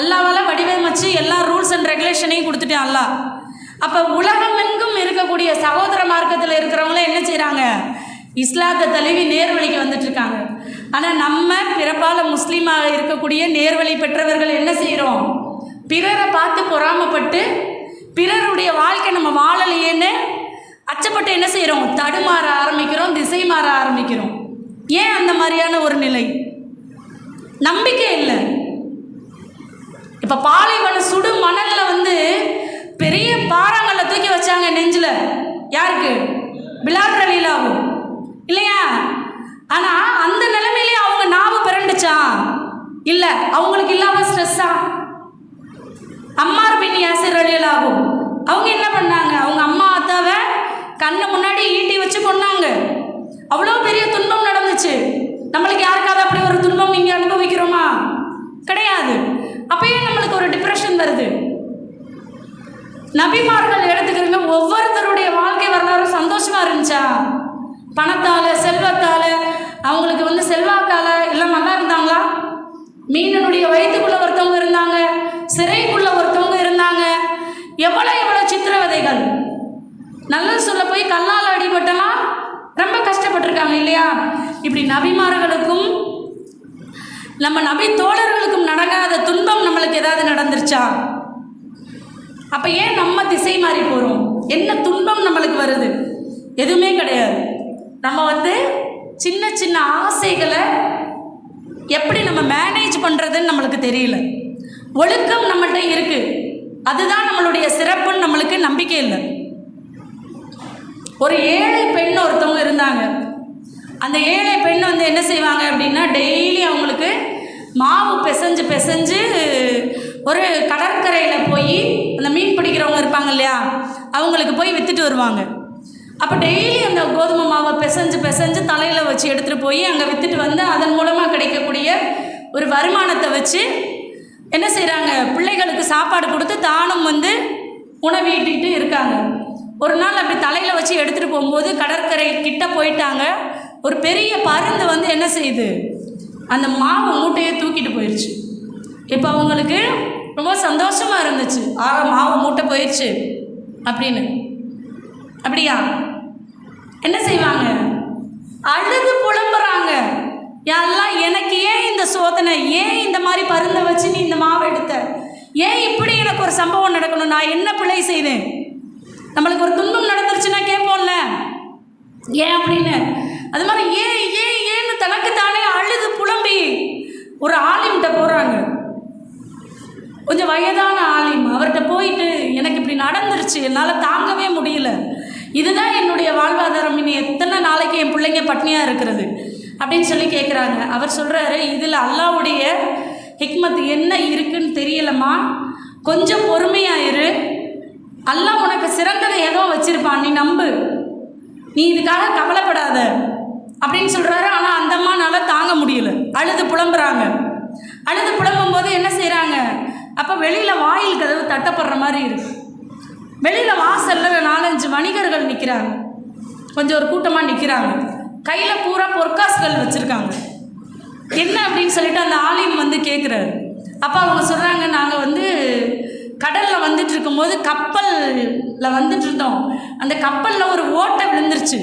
C: அல்லாவால் வடிவமைச்சு எல்லா ரூல்ஸ் அண்ட் ரெகுலேஷனையும் கொடுத்துட்டேன் அல்லாஹ். அப்போ உலகமெங்கும் இருக்கக்கூடிய சகோதர மார்க்கத்தில் இருக்கிறவங்கள என்ன செய்கிறாங்க, இஸ்லாத்தை தழுவி நேர்வழிக்கு வந்துட்டுருக்காங்க. ஆனால் நம்ம பிறப்பால் முஸ்லீமாக இருக்கக்கூடிய நேர்வழி பெற்றவர்கள் என்ன செய்கிறோம், பிறரை பார்த்து பொறாமப்பட்டு பிறருடைய வாழ்க்கை நம்ம வாழலையேன்னு அச்சப்பட்டு என்ன செய்கிறோம், தடுமாற ஆரம்பிக்கிறோம், திசை மாற ஆரம்பிக்கிறோம். ஏன் அந்த மாதிரியான ஒரு நிலை? நம்பிக்கை இல்லை. இப்போ பாலைவன சுடு மணலில் வந்து பெரிய பாறாங்கல்ல தூக்கி வச்சாங்க நெஞ்சில். யாருக்கு? பிலால் ரலியல்லாஹு இல்லையா? ஆனால் அந்த நிலைமையிலே அவங்க நாவு பிறண்டுச்சா? இல்லை. அவங்களுக்கு இல்லாத ஸ்ட்ரெஸ்ஸா? அம்மார் பின் யாசிர் ரலியல்லாஹு அவங்க என்ன பண்ணாங்க, அவங்க அம்மா அத்தாவை கண்ணை முன்னாடி ஈட்டி வச்சு கொன்னாங்க. அவ்வளோ பெரிய துன்பம் நடந்துச்சு. நம்மளுக்கு யாருக்காவது அப்படி ஒரு துன்பம் இங்கே அனுபவிக்கிறோமா? கிடையாது. அப்பயே நம்மளுக்கு ஒரு டிப்ரெஷன் வருது. நபிமார்கள் எடுத்துக்கிறவங்க ஒவ்வொருத்தருடைய வாழ்க்கை வரலாறு சந்தோஷமாக இருந்துச்சா? பணத்தால் செல்வத்தால் அவங்களுக்கு வந்து செல்வாக்கால் எல்லாம் நல்லா இருந்தாங்களா? மீனனுடைய வயிற்றுக்குள்ளே ஒருத்தவங்க இருந்தாங்க, சிறைக்குள்ளே ஒருத்தவங்க இருந்தாங்க. எவ்வளோ சித்திரவதைகள். நல்லது சொல்ல போய் கல்லால் அடிபட்டெல்லாம் ரொம்ப கஷ்டப்பட்டிருக்காங்க இல்லையா? இப்படி நபிமார்களுக்கும் நம்ம நபி தோழர்களுக்கும் நடக்காத துன்பம் நம்மளுக்கு ஏதாவது நடந்துருச்சா? அப்போ ஏன் நம்ம திசை மாறி போகிறோம்? என்ன துன்பம் நம்மளுக்கு வருது? எதுவுமே கிடையாது. நம்ம வந்து சின்ன சின்ன ஆசைகளை எப்படி நம்ம மேனேஜ் பண்ணுறதுன்னு நம்மளுக்கு தெரியல. ஒழுக்கம் நம்மள்கிட்ட இருக்குது, அதுதான் நம்மளுடைய சிறப்புன்னு நம்மளுக்கு நம்பிக்கை இல்லை. ஒரு ஏழை பெண் ஒருத்தவங்க இருந்தாங்க. அந்த ஏழை பெண் வந்து என்ன செய்வாங்க அப்படின்னா, டெய்லி அவங்களுக்கு மாவு பிசைஞ்சு ஒரு கடற்கரையில் போய் அந்த மீன் பிடிக்கிறவங்க இருப்பாங்க இல்லையா, அவங்களுக்கு போய் விற்றுட்டு வருவாங்க. அப்போ டெய்லி அந்த கோதுமை மாவை பிசைஞ்சு தலையில் வச்சு எடுத்துகிட்டு போய் அங்கே விற்றுட்டு வந்து அதன் மூலமாக கிடைக்கக்கூடிய ஒரு வருமானத்தை வச்சு என்ன செய்கிறாங்க, பிள்ளைகளுக்கு சாப்பாடு கொடுத்து தானும் வந்து உணவீட்டிட்டு இருக்காங்க. ஒரு நாள் அப்படி தலையில் வச்சு எடுத்துகிட்டு போகும்போது கடற்கரை கிட்ட போயிட்டாங்க. ஒரு பெரிய பருந்து வந்து என்ன செய்யுது, அந்த மாவு மூட்டையை தூக்கிட்டு போயிடுச்சு. இப்போ அவங்களுக்கு ரொம்ப சந்தோஷமாக இருந்துச்சு, மாவு மூட்டை போயிடுச்சு அப்படின்னு. அப்படியா? என்ன செய்வாங்க, அழுது புலம்புறாங்க, யாரெல்லாம் எனக்கு ஏன் இந்த சோதனை, ஏன் இந்த மாதிரி பருந்தை வச்சு நீ இந்த மாவு எடுத்த, ஏன் இப்படி எனக்கு ஒரு சம்பவம் நடக்கணும், நான் என்ன பிழை செய்தேன். நம்மளுக்கு ஒரு துன்பம் நடந்துருச்சுன்னா கேட்போம்ல ஏன் அப்படின்னு. அது மாதிரி ஏன்னு தனக்கு தானே அழுது புலம்பி ஒரு ஆலிம்கிட்ட போகிறாங்க. கொஞ்சம் வயதான ஆலிம். அவர்கிட்ட போயிட்டு எனக்கு இப்படி நடந்துருச்சு, என்னால் தாங்கவே முடியல, இதுதான் என்னுடைய வாழ்வாதாரம், இனி எத்தனை நாளைக்கு என் பிள்ளைங்க பட்னியாக இருக்கிறது அப்படின்னு சொல்லி கேட்குறாங்க. அவர் சொல்கிறாரு, இதில் அல்லாஹ்வுடைய ஹிக்மத் என்ன இருக்குன்னு தெரியலம்மா, கொஞ்சம் பொறுமையாயிரு, அல்லாஹ் உனக்கு சிறந்ததை ஏதோ வச்சுருப்பான், நீ நம்பு, நீ இதுக்காக கவலைப்படாத அப்படின்னு சொல்கிறாரு. ஆனால் அந்த அம்மானால தாங்க முடியல, அழுது புலம்புறாங்க. அழுது புலம்பும்போது என்ன செய்கிறாங்க, அப்போ வெளியில் வாயில் கதவு தட்டப்படுற மாதிரி இருக்கு. வெளியில் வாசலில் 4-5 வணிகர்கள் நிற்கிறாங்க, கொஞ்சம் ஒரு கூட்டமாக நிற்கிறாங்க. கையில் பூரா பொற்காசுகள் வச்சுருக்காங்க. என்ன அப்படின்னு சொல்லிட்டு அந்த ஆலிம் வந்து கேட்குறாரு. அப்போ அவங்க சொல்கிறாங்க, நாங்கள் வந்து கடலில் வந்துட்டு இருக்கும்போது கப்பலில் வந்துட்டு இருந்தோம், அந்த கப்பலில் ஒரு ஓட்டை விழுந்துருச்சு,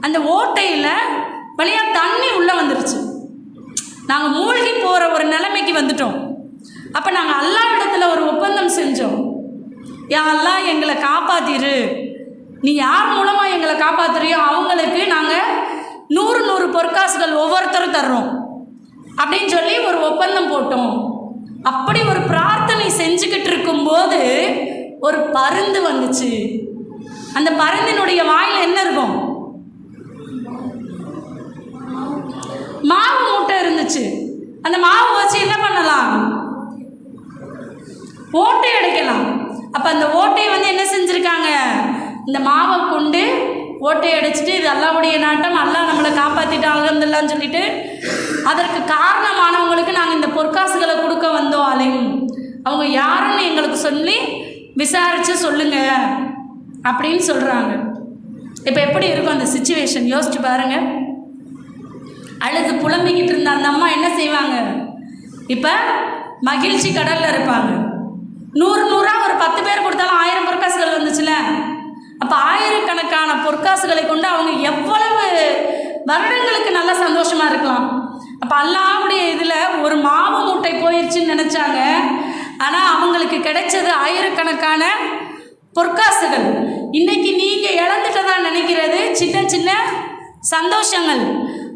C: அந்த ஓட்டையில் வழியாக தண்ணி உள்ளே வந்துருச்சு, நாங்கள் மூழ்கி போகிற ஒரு நிலைமைக்கு வந்துட்டோம். அப்போ நாங்கள் அல்லாஹ்விடத்தில் ஒரு ஒப்பந்தம் செஞ்சோம், யா அல்லாஹ் எங்களை காப்பாற்றிரு, நீ யார் மூலமாக எங்களை காப்பாற்றுறியோ அவங்களுக்கு நாங்கள் 100 பொற்காசுகள் ஒவ்வொருத்தரும் தர்றோம் அப்படின்னு சொல்லி ஒரு ஒப்பந்தம் போட்டோம். அப்படி ஒரு பிரார்த்தனை செஞ்சுக்கிட்டு இருக்கும்போது ஒரு பருந்து வந்துச்சு. அந்த பருந்தினுடைய வாயில் என்ன இருக்கும், மாவு மூட்டை இருந்துச்சு. அந்த மாவு வச்சு என்ன பண்ணலாம், ஓட்டை அடைக்கலாம். அப்போ அந்த ஓட்டையை வந்து என்ன செஞ்சுருக்காங்க, இந்த மாவை கொண்டு ஓட்டையை அடைச்சிட்டு இது அல்லாஹ்வுடைய நாட்டம், அல்லாஹ் நம்மளை காப்பாற்றிட்டு அல்ஹம்துலில்லாஹ்னு சொல்லிட்டு அதற்கு காரணமானவங்களுக்கு நாங்கள் இந்த பொற்காசுகளை கொடுக்க வந்தோம். அலையும் அவங்க யாருன்னு எங்களுக்கு சொல்லி விசாரித்து சொல்லுங்க அப்படின்னு சொல்கிறாங்க. இப்போ எப்படி இருக்கும் அந்த சிச்சுவேஷன் யோசிச்சு பாருங்கள். அழுது புலம்பிக்கிட்டு இருந்த அந்த அம்மா என்ன செய்வாங்க, இப்போ மகிழ்ச்சி கடலில் இருப்பாங்க. 100 ஒரு 10 பேர் கொடுத்தாலும் 1000 பொற்காசுகள் வந்துச்சுல. அப்போ ஆயிரக்கணக்கான பொற்காசுகளை கொண்டு அவங்க எவ்வளவு வருடங்களுக்கு நல்லா சந்தோஷமாக இருக்கலாம். அப்போ அல்லாஹ்வுடைய இதில் ஒரு மாவு மூட்டை போயிடுச்சுன்னு நினச்சாங்க, ஆனால் அவங்களுக்கு கிடைச்சது ஆயிரக்கணக்கான பொற்காசுகள். இன்றைக்கி நீங்கள் இழந்துட்டதா நினைக்கிறது சின்ன சின்ன சந்தோஷங்கள்,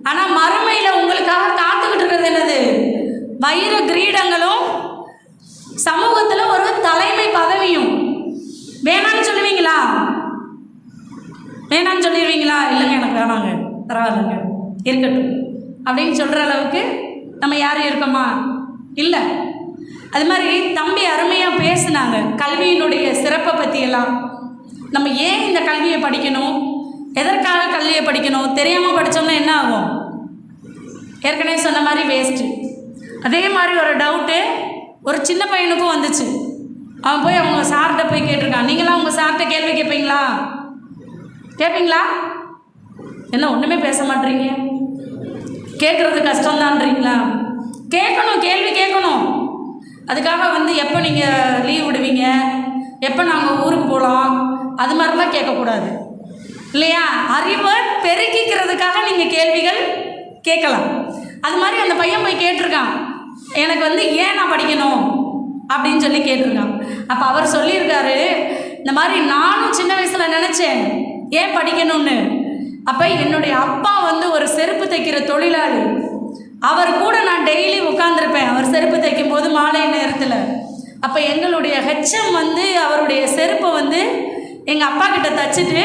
C: ஆனால் மறுமையில் உங்களுக்காக காத்துக்கிட்டு இருக்கிறது என்னது, வைர கிரீடங்களும் சமூகத்தில் ஒரு தலைமை பதவியும். வேணான்னு சொல்லுவீங்களா, வேணான்னு சொல்லிடுவீங்களா, இல்லைங்க எனக்கு வேணாங்க பரவாயில்லைங்க இருக்கட்டும் அப்படின்னு சொல்கிற அளவுக்கு நம்ம யாரும் இருக்கோமா, இல்லை. அது மாதிரி தம்பி அருமையாக பேசுனாங்க கல்வியினுடைய சிறப்பை பற்றியெல்லாம். நம்ம ஏன் இந்த கல்வியை படிக்கணும், எதற்காக கல்வியை படிக்கணும், தெரியாமல் படித்தோம்னா என்ன ஆகும், ஏற்கனவே சொன்ன மாதிரி வேஸ்ட்டு. அதே மாதிரி ஒரு டவுட்டு ஒரு சின்ன பையனுக்கும் வந்துச்சு. அவன் போய் அவங்க சார்கிட்ட போய் கேட்டிருக்கான். நீங்களாம் உங்கள் சார்கிட்ட கேள்வி கேட்பீங்களா, கேட்பீங்களா, என்ன ஒன்றுமே பேச மாட்டீங்க, கேட்குறது கஷ்டம்தான்றீங்களா? கேட்கணும், கேள்வி கேட்கணும். அதுக்காக வந்து எப்போ நீங்கள் லீவ் விடுவீங்க, எப்போ நாங்கள் ஊருக்கு போகலாம், அது மாதிரிலாம் கேட்கக்கூடாது இல்லையா? அறிவை பெருக்கிக்கிறதுக்காக நீங்கள் கேள்விகள் கேட்கலாம். அது மாதிரி அந்த பையன் போய் கேட்டிருக்கான், எனக்கு வந்து ஏன் நான் படிக்கணும் அப்படின்னு சொல்லி கேட்டிருக்கான். அப்போ அவர் சொல்லியிருக்காரு, இந்த மாதிரி நானும் சின்ன வயசில் நினச்சேன் ஏன் படிக்கணும்னு, அப்போ என்னுடைய அப்பா வந்து ஒரு செருப்பு தைக்கிற தொழிலாளி. அவர் கூட நான் டெய்லி உட்காந்துருப்பேன் அவர் செருப்பு தைக்கும் போது மாலை நேரத்தில். அப்போ எங்களுடைய ஹெச்எம் வந்து அவருடைய செருப்பை வந்து எங்கள் அப்பா கிட்ட தச்சுட்டு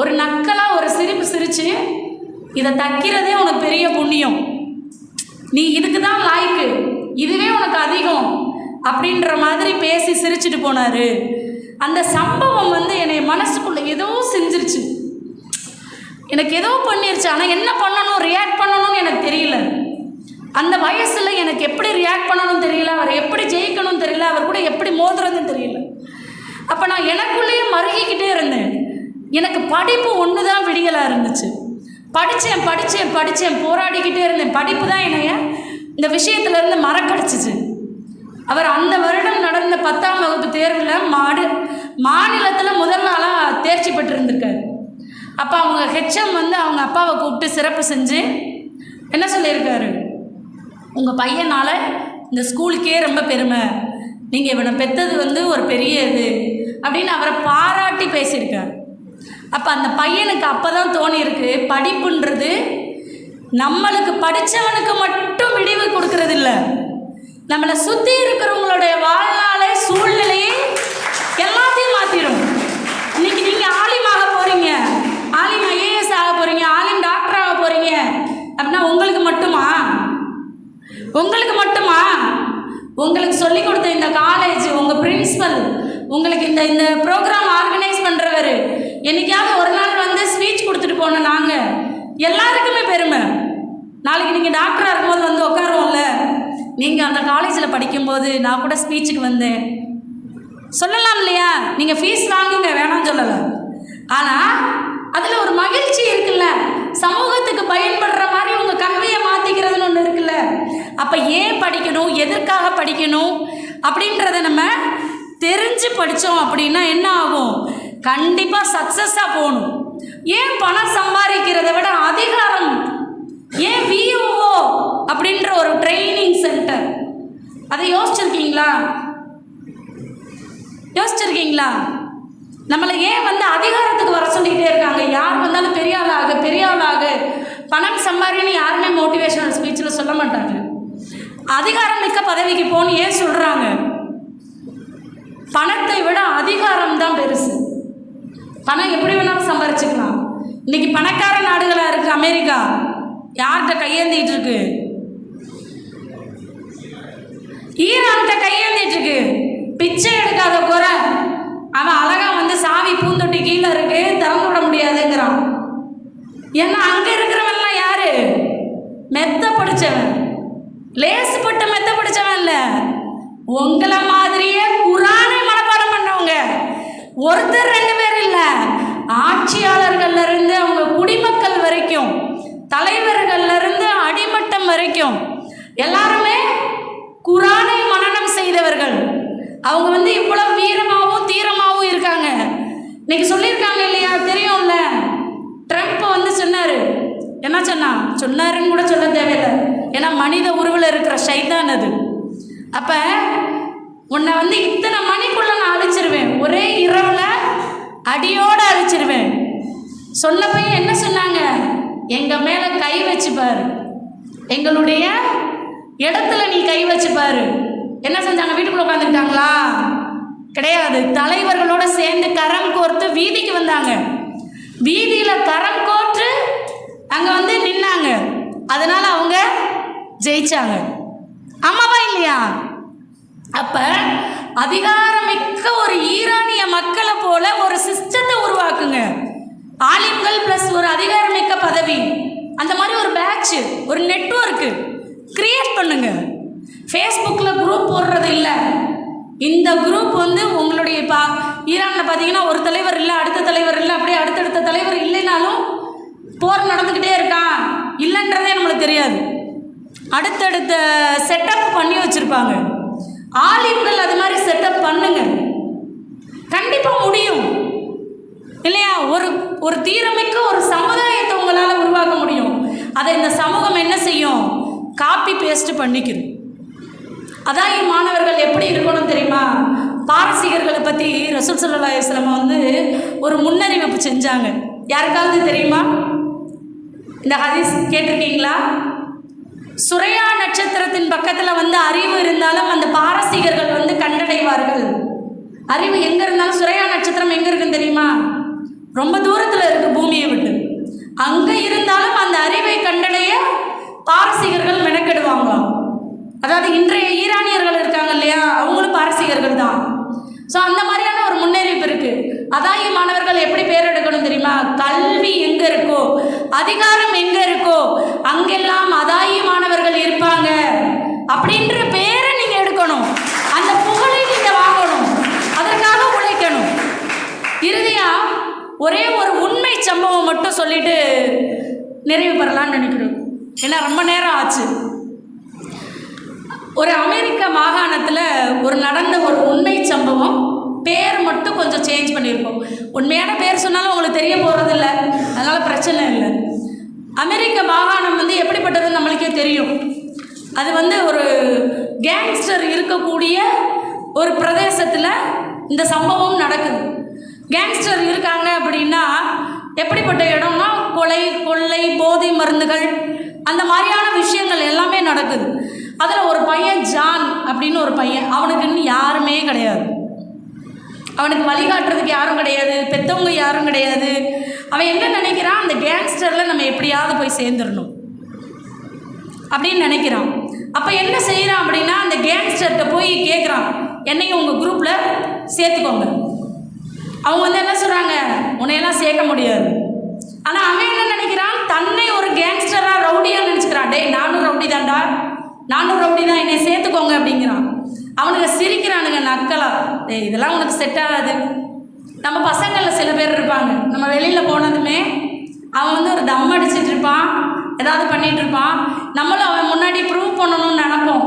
C: ஒரு நக்கலாக ஒரு சிரிப்பு சிரித்து, இதை தைக்கிறதே உனக்கு பெரிய புண்ணியம், நீ இதுக்கு தான் லாய்க்கு, இதுவே உனக்கு அதிகம் அப்படின்ற மாதிரி பேசி சிரிச்சுட்டு போனார். அந்த சம்பவம் வந்து என்னை மனசுக்குள்ளே ஏதோ செஞ்சிருச்சு, எனக்கு ஏதோ பண்ணிருச்சு. ஆனால் என்ன பண்ணணும், ரியாக்ட் பண்ணணும்னு எனக்கு தெரியல. அந்த வயசில் எனக்கு எப்படி ரியாக்ட் பண்ணணும்னு தெரியல, அவர் எப்படி ஜெயிக்கணும்னு தெரியல, அவர் கூட எப்படி மோதுறதுன்னு தெரியல. அப்போ நான் எனக்குள்ளேயே மருகிக்கிட்டே இருந்தேன். எனக்கு படிப்பு ஒன்று தான் விடியலாக இருந்துச்சு. படித்தேன் போராடிக்கிட்டே இருந்தேன். படிப்பு தான் என்னைய இந்த விஷயத்துலேருந்து மறக்கடிச்சிச்சு. அவர் அந்த வருடம் நடந்த 10ஆம் வகுப்பு தேர்வில் மாநிலத்தில் முதல் நாளாக தேர்ச்சி பெற்றிருந்திருக்காரு. அப்போ அவங்க ஹெச்எம் வந்து அவங்க அப்பாவை கூப்பிட்டு சிறப்பு செஞ்சு என்ன சொல்லியிருக்காரு, உங்கள் பையனால் இந்த ஸ்கூலுக்கே ரொம்ப பெருமை, நீங்கள் இவனை பெற்றது வந்து ஒரு பெரிய இது அப்படின்னு அவரை பாராட்டி பேசியிருக்காரு. அப்போ அந்த பையனுக்கு அப்போ தான் தோணியிருக்கு, படிப்புன்றது நம்மளுக்கு படித்தவனுக்கு மட்டும் விடிவு கொடுக்கறது இல்லை, நம்மளை சுற்றி இருக்கிறவங்களுடைய வாழ்நாளை சூழ்நிலையை எல்லாத்தையும் மாற்றிடும். இன்றைக்கி நீங்கள் ஆலிம் ஆக போகிறீங்க, ஆலிம் ஐஏஎஸ் ஆக போகிறீங்க, ஆலிம் டாக்டர் ஆக போகிறீங்க அப்படின்னா உங்களுக்கு மட்டுமா உங்களுக்கு சொல்லிக் கொடுத்த இந்த காலேஜ், உங்கள் பிரின்சிபல், உங்களுக்கு இந்த ப்ரோக்ராம் ஆர்கனைஸ் பண்ணுறவர், என்றைக்காவது ஒரு நாள் வந்து ஸ்பீச் கொடுத்துட்டு போன நாங்கள் எல்லாருக்குமே பெருமை. நாளைக்கு நீங்கள் டாக்டராக இருக்கும்போது வந்து உட்காருவோம்ல, நீங்கள் அந்த காலேஜில் படிக்கும்போது நான் கூட ஸ்பீச்சுக்கு வந்தேன் சொல்லலாம் இல்லையா? நீங்கள் ஃபீஸ் வாங்குங்க, வேணாம்னு சொல்லலை, ஆனால் அதில் ஒரு மகிழ்ச்சி இருக்குல்ல, சமூகத்துக்கு பயன்படுற மாதிரி உங்கள் கல்வியை மாற்றிக்கிறதுன்னு ஒன்று இருக்குல்ல. அப்போ ஏன் படிக்கணும், எதற்காக படிக்கணும் அப்படின்றத நம்ம தெரிஞ்சு படித்தோம் அப்படின்னா என்ன ஆகும், கண்டிப்பாக சக்ஸஸாக போகணும். ஏன் பணம் சம்பாதிக்கிறத விட அதிகாரம், ஏன் விஓஓ அப்படின்ற ஒரு ட்ரைனிங் சென்டர், அதை யோசிச்சிருக்கீங்களா? நம்மளை ஏன் வந்து அதிகாரத்துக்கு வர சொல்லிக்கிட்டே இருக்காங்க? யார் வந்தாலும் பெரிய ஆளாக பணம் சம்பாதின்னு யாருமே மோட்டிவேஷனல் ஸ்பீச்சில் சொல்ல மாட்டாங்க. அதிகாரம் மிக்க பதவிக்கு போன்னு ஏன் சொல்கிறாங்க? பணத்தை விட அதிகாரம் தான் பெருசு. பணம் எப்படி வேணாலும் சம்பாரிச்சுக்கலாம். இன்றைக்கி பணக்கார நாடுகளாக இருக்குது அமெரிக்கா, யார்கிட்ட கையேந்திட்டு இருக்கு? ஈரான்கிட்ட கையேந்திட்டு இருக்கு. பிச்சை எடுக்காத குறை, அவன் அழகாக வந்து சாவி பூந்தொட்டி கீழே இருக்கு, திறந்து விட முடியாதுங்கிறான். ஏன்னா அங்கே இருக்கிறவன்லாம் யாரு? மெத்த படித்தவன், லேசுப்பட்ட மெத்த படித்தவன் இல்லை, உங்களை மாதிரியே குரானை மனப்பாடம் பண்ணவங்க. ஒருத்தர் 2 பேர் இல்லை, ஆட்சியாளர்கள்லேருந்து அவங்க குடிமக்கள் வரைக்கும், தலைவர்கள்லேருந்து அடிமட்டம் வரைக்கும் எல்லாருமே குரானை மனனம் செய்தவர்கள். அவங்க வந்து இவ்வளவு வீரமாகவும் தீரமாகவும் இருக்காங்க. இன்னைக்கு சொல்லியிருக்காங்க இல்லையா, தெரியும்ல, ட்ரம்ப் வந்து சொன்னார். என்ன சொன்னாருன்னு கூட சொல்ல தேவையில்லை, ஏன்னா மனித உருவில் இருக்கிற ஷைத்தான் அது. அப்போ உன்னை வந்து இத்தனை மணிக்குள்ளே நான் அழிச்சிருவேன், ஒரே இரவில் அடியோடு அழிச்சிருவேன். சொன்னப்பையும் என்ன சொன்னாங்க, எங்கள் மேலே கை வச்சுப்பார், எங்களுடைய இடத்துல நீ கை வச்சுப்பார். என்ன செஞ்சாங்க? வீட்டுக்குள்ளே உட்காந்துக்கிட்டாங்களா? கிடையாது. தலைவர்களோடு சேர்ந்து கரம் கோர்த்து வீதிக்கு வந்தாங்க. வீதியில் கரம் கோர்த்து அங்கே வந்து நின்னாங்க. அதனால் அவங்க ஜெயிச்சாங்க. ஆமாவா இல்லையா? அப்போ அதிகாரமிக்க ஒரு ஈரானிய மக்களை போல ஒரு சிஸ்டத்தை உருவாக்குங்க. ஆலிம்கள் ப்ளஸ் ஒரு அதிகாரமிக்க பதவி, அந்த மாதிரி ஒரு பேட்ச், ஒரு நெட்வொர்க்கு கிரியேட் பண்ணுங்க. ஃபேஸ்புக்கில் குரூப் போடுறது இல்லை. இந்த குரூப் வந்து உங்களுடைய இப்போ ஈரானில் பார்த்தீங்கன்னா ஒரு தலைவர் இல்லை, அடுத்த தலைவர் இல்லை, அப்படியே அடுத்தடுத்த தலைவர் இல்லைனாலும் போர் நடந்துக்கிட்டே இருக்கான், இல்லைன்றதே நம்மளுக்கு தெரியாது. அடுத்தடுத்த செட்டப் பண்ணி வச்சுருப்பாங்க. ஆலிம்கள் அது மாதிரி செட்டப் பண்ணுங்க, கண்டிப்பாக முடியும் இல்லையா? ஒரு தீரமிக்க ஒரு சமுதாயத்தை உங்களால் உருவாக்க முடியும். அதை இந்த சமூகம் என்ன செய்யும்? காப்பி பேஸ்ட் பண்ணிக்குது. அதான் மாணவர்கள் எப்படி இருக்கணும் தெரியுமா? பாரசீகர்களை பற்றி ரசூல் ஸல்லல்லாஹு அலைஹி வஸல்லம் வந்து ஒரு முன்னறிவிப்பு செஞ்சாங்க. யாருக்காவது தெரியுமா? இந்த ஹதீஸ் கேட்டிருக்கீங்களா? சுரையா நட்சத்திரத்தின் பக்கத்தில் வந்து அறிவு இருந்தாலும் அந்த பாரசீகர்கள் வந்து கண்டடைவார்கள். அறிவு எங்கே இருந்தாலும், சுரையா நட்சத்திரம் எங்கே இருக்குன்னு தெரியுமா? ரொம்ப தூரத்தில் இருக்குது பூமியை விட்டு. அங்கே இருந்தாலும் அந்த அறிவை கண்டடைய பாரசீகர்கள் மெனக்கெடுவாங்களாம். அதாவது இன்றைய ஈரானியர்கள் இருக்காங்க இல்லையா, அவங்களும் பாரசீகர்கள் தான். ஸோ அந்த மாதிரியான ஒரு முன்னேறிப்பு இருக்குது. அதாயி மாணவர்கள் எப்படி பேர் எடுக்கணும் தெரியுமா? கல்வி எங்கே இருக்கோ, அதிகாரம் எங்கே இருக்கோ அங்கெல்லாம் அதாயி மாணவர்கள் இருப்பாங்க அப்படின்ற பேரை நீங்கள் எடுக்கணும். அந்த புகழை நீங்கள் வாங்கணும். அதற்காக உழைக்கணும். இறுதியாக ஒரே ஒரு உண்மை சம்பவம் மட்டும் சொல்லிட்டு நிறைவு பெறலான்னு நினைக்கிறோம். ஏன்னா ரொம்ப நேரம் ஆச்சு. ஒரு அமெரிக்க மாகாணத்தில் நடந்த ஒரு உண்மை சம்பவம். பேர் மட்டும் கொஞ்சம் சேஞ்ச் பண்ணியிருக்கோம். உண்மையான பேர் சொன்னாலும் உங்களுக்கு தெரிய போகிறதில்ல, அதனால் பிரச்சனை இல்லை. அமெரிக்க மாகாணம் வந்து எப்படிப்பட்டதுன்னு நம்மளுக்கே தெரியும். அது வந்து ஒரு கேங்ஸ்டர் இருக்கக்கூடிய ஒரு பிரதேசத்தில் இந்த சம்பவம் நடக்குது. கேங்ஸ்டர் இருக்காங்க அப்படின்னா எப்படிப்பட்ட இடம்னா கொலை, கொள்ளை, போதை மருந்துகள், அந்த மாதிரியான விஷயங்கள் எல்லாமே நடக்குது. அதில் ஒரு பையன் ஜான் அப்படின்னு ஒரு பையன், அவனுக்கு இன்னும் யாருமே கிடையாது. அவனுக்கு வழிகாட்டுறதுக்கு யாரும் கிடையாது, பெற்றவங்க யாரும் கிடையாது. அவன் என்ன நினைக்கிறான், அந்த கேங்ஸ்டரில் நம்ம எப்படியாவது போய் சேர்ந்துடணும் அப்படின்னு நினைக்கிறான். அப்போ என்ன செய்கிறான் அப்படின்னா, அந்த கேங்ஸ்டர்கிட்ட போய் கேட்குறான், என்னையும் உங்கள் குரூப்பில் சேர்த்துக்கோங்க. அவங்க வந்து என்ன சொல்கிறாங்க, உன்னையெல்லாம் சேர்க்க முடியாது. ஆனால் அவன் என்ன நினைக்கிறான், தன்னை ஒரு கேங்ஸ்டராக ரவுடியாக நினச்சிக்கிறான். டேய் நானும் ரவுடி தான்டா, நானும் ரவுடி தான், என்னை சேர்த்துக்கோங்க அப்படிங்கிறான். அவனுக்கு சிரிக்கிறானுங்க நக்கலா. டேய் இதெல்லாம் உனக்கு செட் ஆகாது. நம்ம பசங்களில் சில பேர் இருப்பாங்க, நம்ம வெளியில் போனதுமே அவன் வந்து ஒரு தம் அடிச்சிட்டு இருப்பான், ஏதாவது பண்ணிகிட்டு இருப்பான். நம்மளும் அவன் முன்னாடி ப்ரூவ் பண்ணணும்னு நினப்போம்.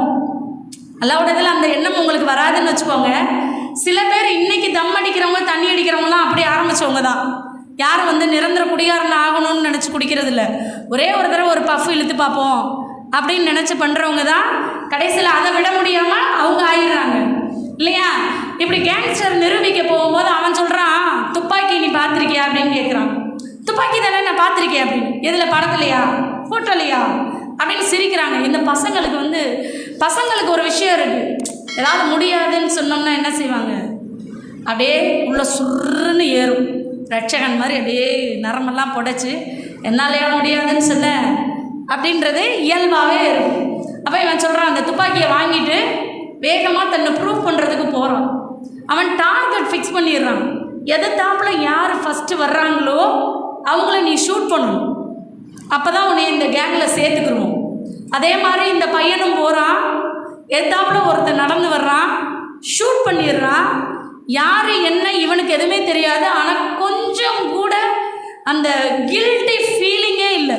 C: அல்லாவுடையதில் அந்த எண்ணம் உங்களுக்கு வராதுன்னு வச்சுக்கோங்க. சில பேர் இன்றைக்கி தம் அடிக்கிறவங்க, தண்ணி அடிக்கிறவங்களாம் அப்படி ஆரம்பித்தவங்க தான். யாரும் வந்து நிரந்தர குடிகாரன் ஆகணும்னு நினச்சி குடிக்கிறதில்ல. ஒரே ஒரு தடவை ஒரு பஃப் இழுத்து பார்ப்போம் அப்படின்னு நினச்சி பண்ணுறவங்க தான் கடைசியில் அதை விட முடியாமல் அவங்க ஆயிடுறாங்க இல்லையா? இப்படி கேங்ஸ்டர் நிரூபிக்க போகும்போது அவன் சொல்கிறான், துப்பாக்கி நீ பார்த்துருக்கியா அப்படின்னு கேட்குறான். துப்பாக்கி தானே நான் பார்த்துருக்கேன் அப்படின்னு. எதில், படத்துலையா, ஃபோட்டோலையா அப்படின்னு சிரிக்கிறாங்க. இந்த பசங்களுக்கு ஒரு விஷயம் இருக்குது. ஏதாவது முடியாதுன்னு சொன்னோம்னா என்ன செய்வாங்க, அப்படியே உள்ள சுருன்னு ஏறும். ரட்சகன் மாதிரி அப்படியே நரம்பெல்லாம் புடைச்சி என்னாலையா முடியாதுன்னு சொன்ன அப்படின்றது இயல்பாகவே இருக்கும். அப்போ இவன் சொல்கிறான், அந்த துப்பாக்கியை வாங்கிட்டு வேகமாக தன்னை ப்ரூவ் பண்ணுறதுக்கு போகிறான். அவன் டார்கெட் ஃபிக்ஸ் பண்ணிடுறான். எதிர்த்தாப்பில் யார் ஃபஸ்ட்டு வர்றாங்களோ அவங்கள நீ ஷூட் பண்ணணும், அப்போ தான் உன்னை இந்த கேங்கில் சேர்த்துக்கிறோம். அதே மாதிரி இந்த பையனும் போகிறான். எதிர்த்தாப்பில் ஒருத்தர் நடந்து வர்றான், ஷூட் பண்ணிடுறான். யார் என்ன இவனுக்கு எதுவுமே தெரியாது. ஆனால் கொஞ்சம் கூட அந்த கில்ட்டி ஃபீலிங்கே இல்லை.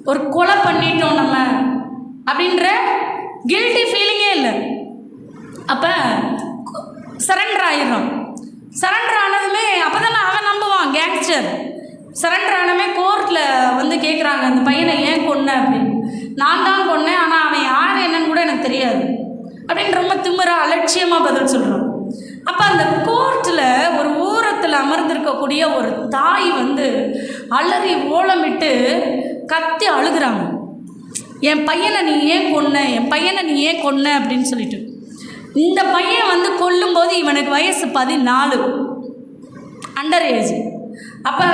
C: ஒரு கொலை பண்ணிட்டோம் நம்ம அப்படின்ற கில்ட்டி ஃபீலிங்கே இல்லை. அப்போ சரண்டர் ஆயிடுறான். சரண்டர் ஆனதுமே அப்போ தானே அவன் நம்புவான் கேங்ஸ்டர். சரண்டர் ஆனமே கோர்ட்டில் வந்து கேட்குறாங்க, அந்த பையனை ஏன் கொன்ன அப்படின்னு. நான் தான் கொன்னேன், ஆனால் அவன் யார் என்னன்னு கூட எனக்கு தெரியாது அப்படின்னு ரொம்ப திமிரா அலட்சியமாக பதில் சொல்கிறான். அப்போ அந்த கோர்ட்டில் ஒரு ஓரத்தில் அமர்ந்திருக்கக்கூடிய ஒரு தாய் வந்து அலறி ஓலமிட்டு கத்தி அழுகிறாங்க. என் பையனை நீ ஏன் கொன்ன, என் பையனை நீ ஏன் கொன்ன அப்படின்னு சொல்லிட்டு. இந்த பையன் வந்து கொல்லும்போது இவனுக்கு வயசு 14, அண்டர் ஏஜ். அப்போ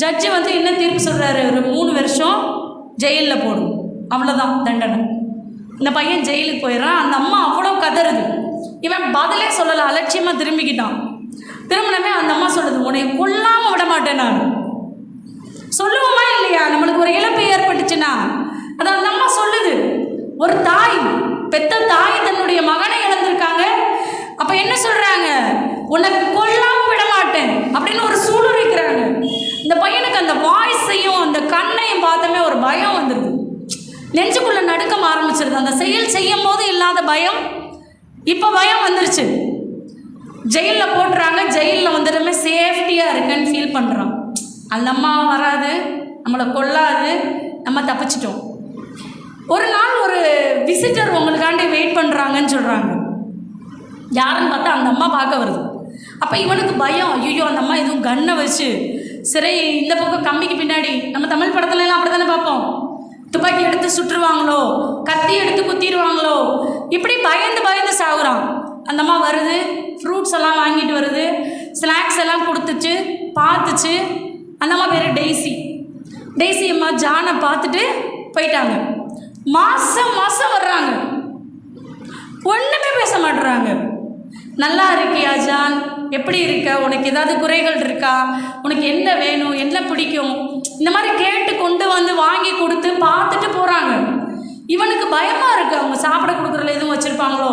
C: ஜட்ஜு வந்து என்ன தீர்ப்பு சொல்கிறாரு, ஒரு 3 வருஷம் ஜெயிலில் போடும், அவ்வளோதான் தண்டனை. இந்த பையன் ஜெயிலுக்கு போயிடுறான். அந்த அம்மா அவ்வளோ கதறுது. இவன் பதிலே சொல்லலை, அலட்சியமாக திரும்பிக்கிட்டான். திரும்பினமே அந்த அம்மா சொல்லுது, உன்னை கொல்லாமல் விட மாட்டேன் நான். சொல்லுவோமா இல்லையா, நம்மளுக்கு ஒரு இழப்பு ஏற்பட்டுச்சுன்னா அது அந்த அம்மா சொல்லுது. ஒரு தாய், பெத்த தாய் தன்னுடைய மகனை இழந்திருக்காங்க. அப்போ என்ன சொல்கிறாங்க, உன்னை கொல்லாமல் விட மாட்டேன் அப்படின்னு ஒரு சூழல் வைக்கிறாங்க. இந்த பையனுக்கு அந்த வாய்ஸையும் அந்த கண்ணையும் பார்த்தமே ஒரு பயம் வந்துடுது. நெஞ்சுக்குள்ளே நடுக்கம் ஆரம்பிச்சிருது. அந்த செயல் செய்யும் போது இல்லாத பயம் இப்போ பயம் வந்துருச்சு. ஜெயிலில் போட்டுறாங்க. ஜெயிலில் வந்துடுமே சேஃப்டியாக இருக்குன்னு ஃபீல் பண்ணுறான். அந்த அம்மா வராது, நம்மளை கொல்லாது, நம்ம தப்பிச்சிட்டோம். ஒரு நாள் ஒரு விசிட்டர் உங்களுக்காண்டி வெயிட் பண்ணுறாங்கன்னு சொல்கிறாங்க. யாருன்னு பார்த்தா அந்த அம்மா பார்க்க வருது. அப்போ இவனுக்கு பயம், ஐயோ அந்த அம்மா எதுவும் கன்னை வச்சு சிறை இந்த பக்கம் கம்பிக்கு பின்னாடி, நம்ம தமிழ் படத்துலலாம் அப்படி தானே பார்ப்போம், துப்பாக்கி எடுத்து சுட்டுருவாங்களோ, கத்தி எடுத்து குத்திடுவாங்களோ, இப்படி பயந்து பயந்து சாகுறான். அந்த அம்மா வருது, ஃப்ரூட்ஸ் எல்லாம் வாங்கிட்டு வருது, ஸ்நாக்ஸ் எல்லாம் கொடுத்துச்சு, பார்த்துச்சு. அந்த அம்மா பேர் டெய்ஸி. டெய்ஸி அம்மா ஜானை பார்த்துட்டு போயிட்டாங்க. மாதம் மாதம் வர்றாங்க, ஒன்றுமே பேச மாட்டுறாங்க. நல்லா இருக்கியா ஜான், எப்படி இருக்க, உனக்கு ஏதாவது குறைகள் இருக்கா, உனக்கு என்ன வேணும், என்ன பிடிக்கும், இந்த மாதிரி கேட்டு கொண்டு வந்து வாங்கி கொடுத்து பார்த்துட்டு போகிறாங்க. இவனுக்கு பயமாக இருக்குது, அவங்க சாப்பிட கொடுக்குறதுல எதுவும் வச்சுருப்பாங்களோ,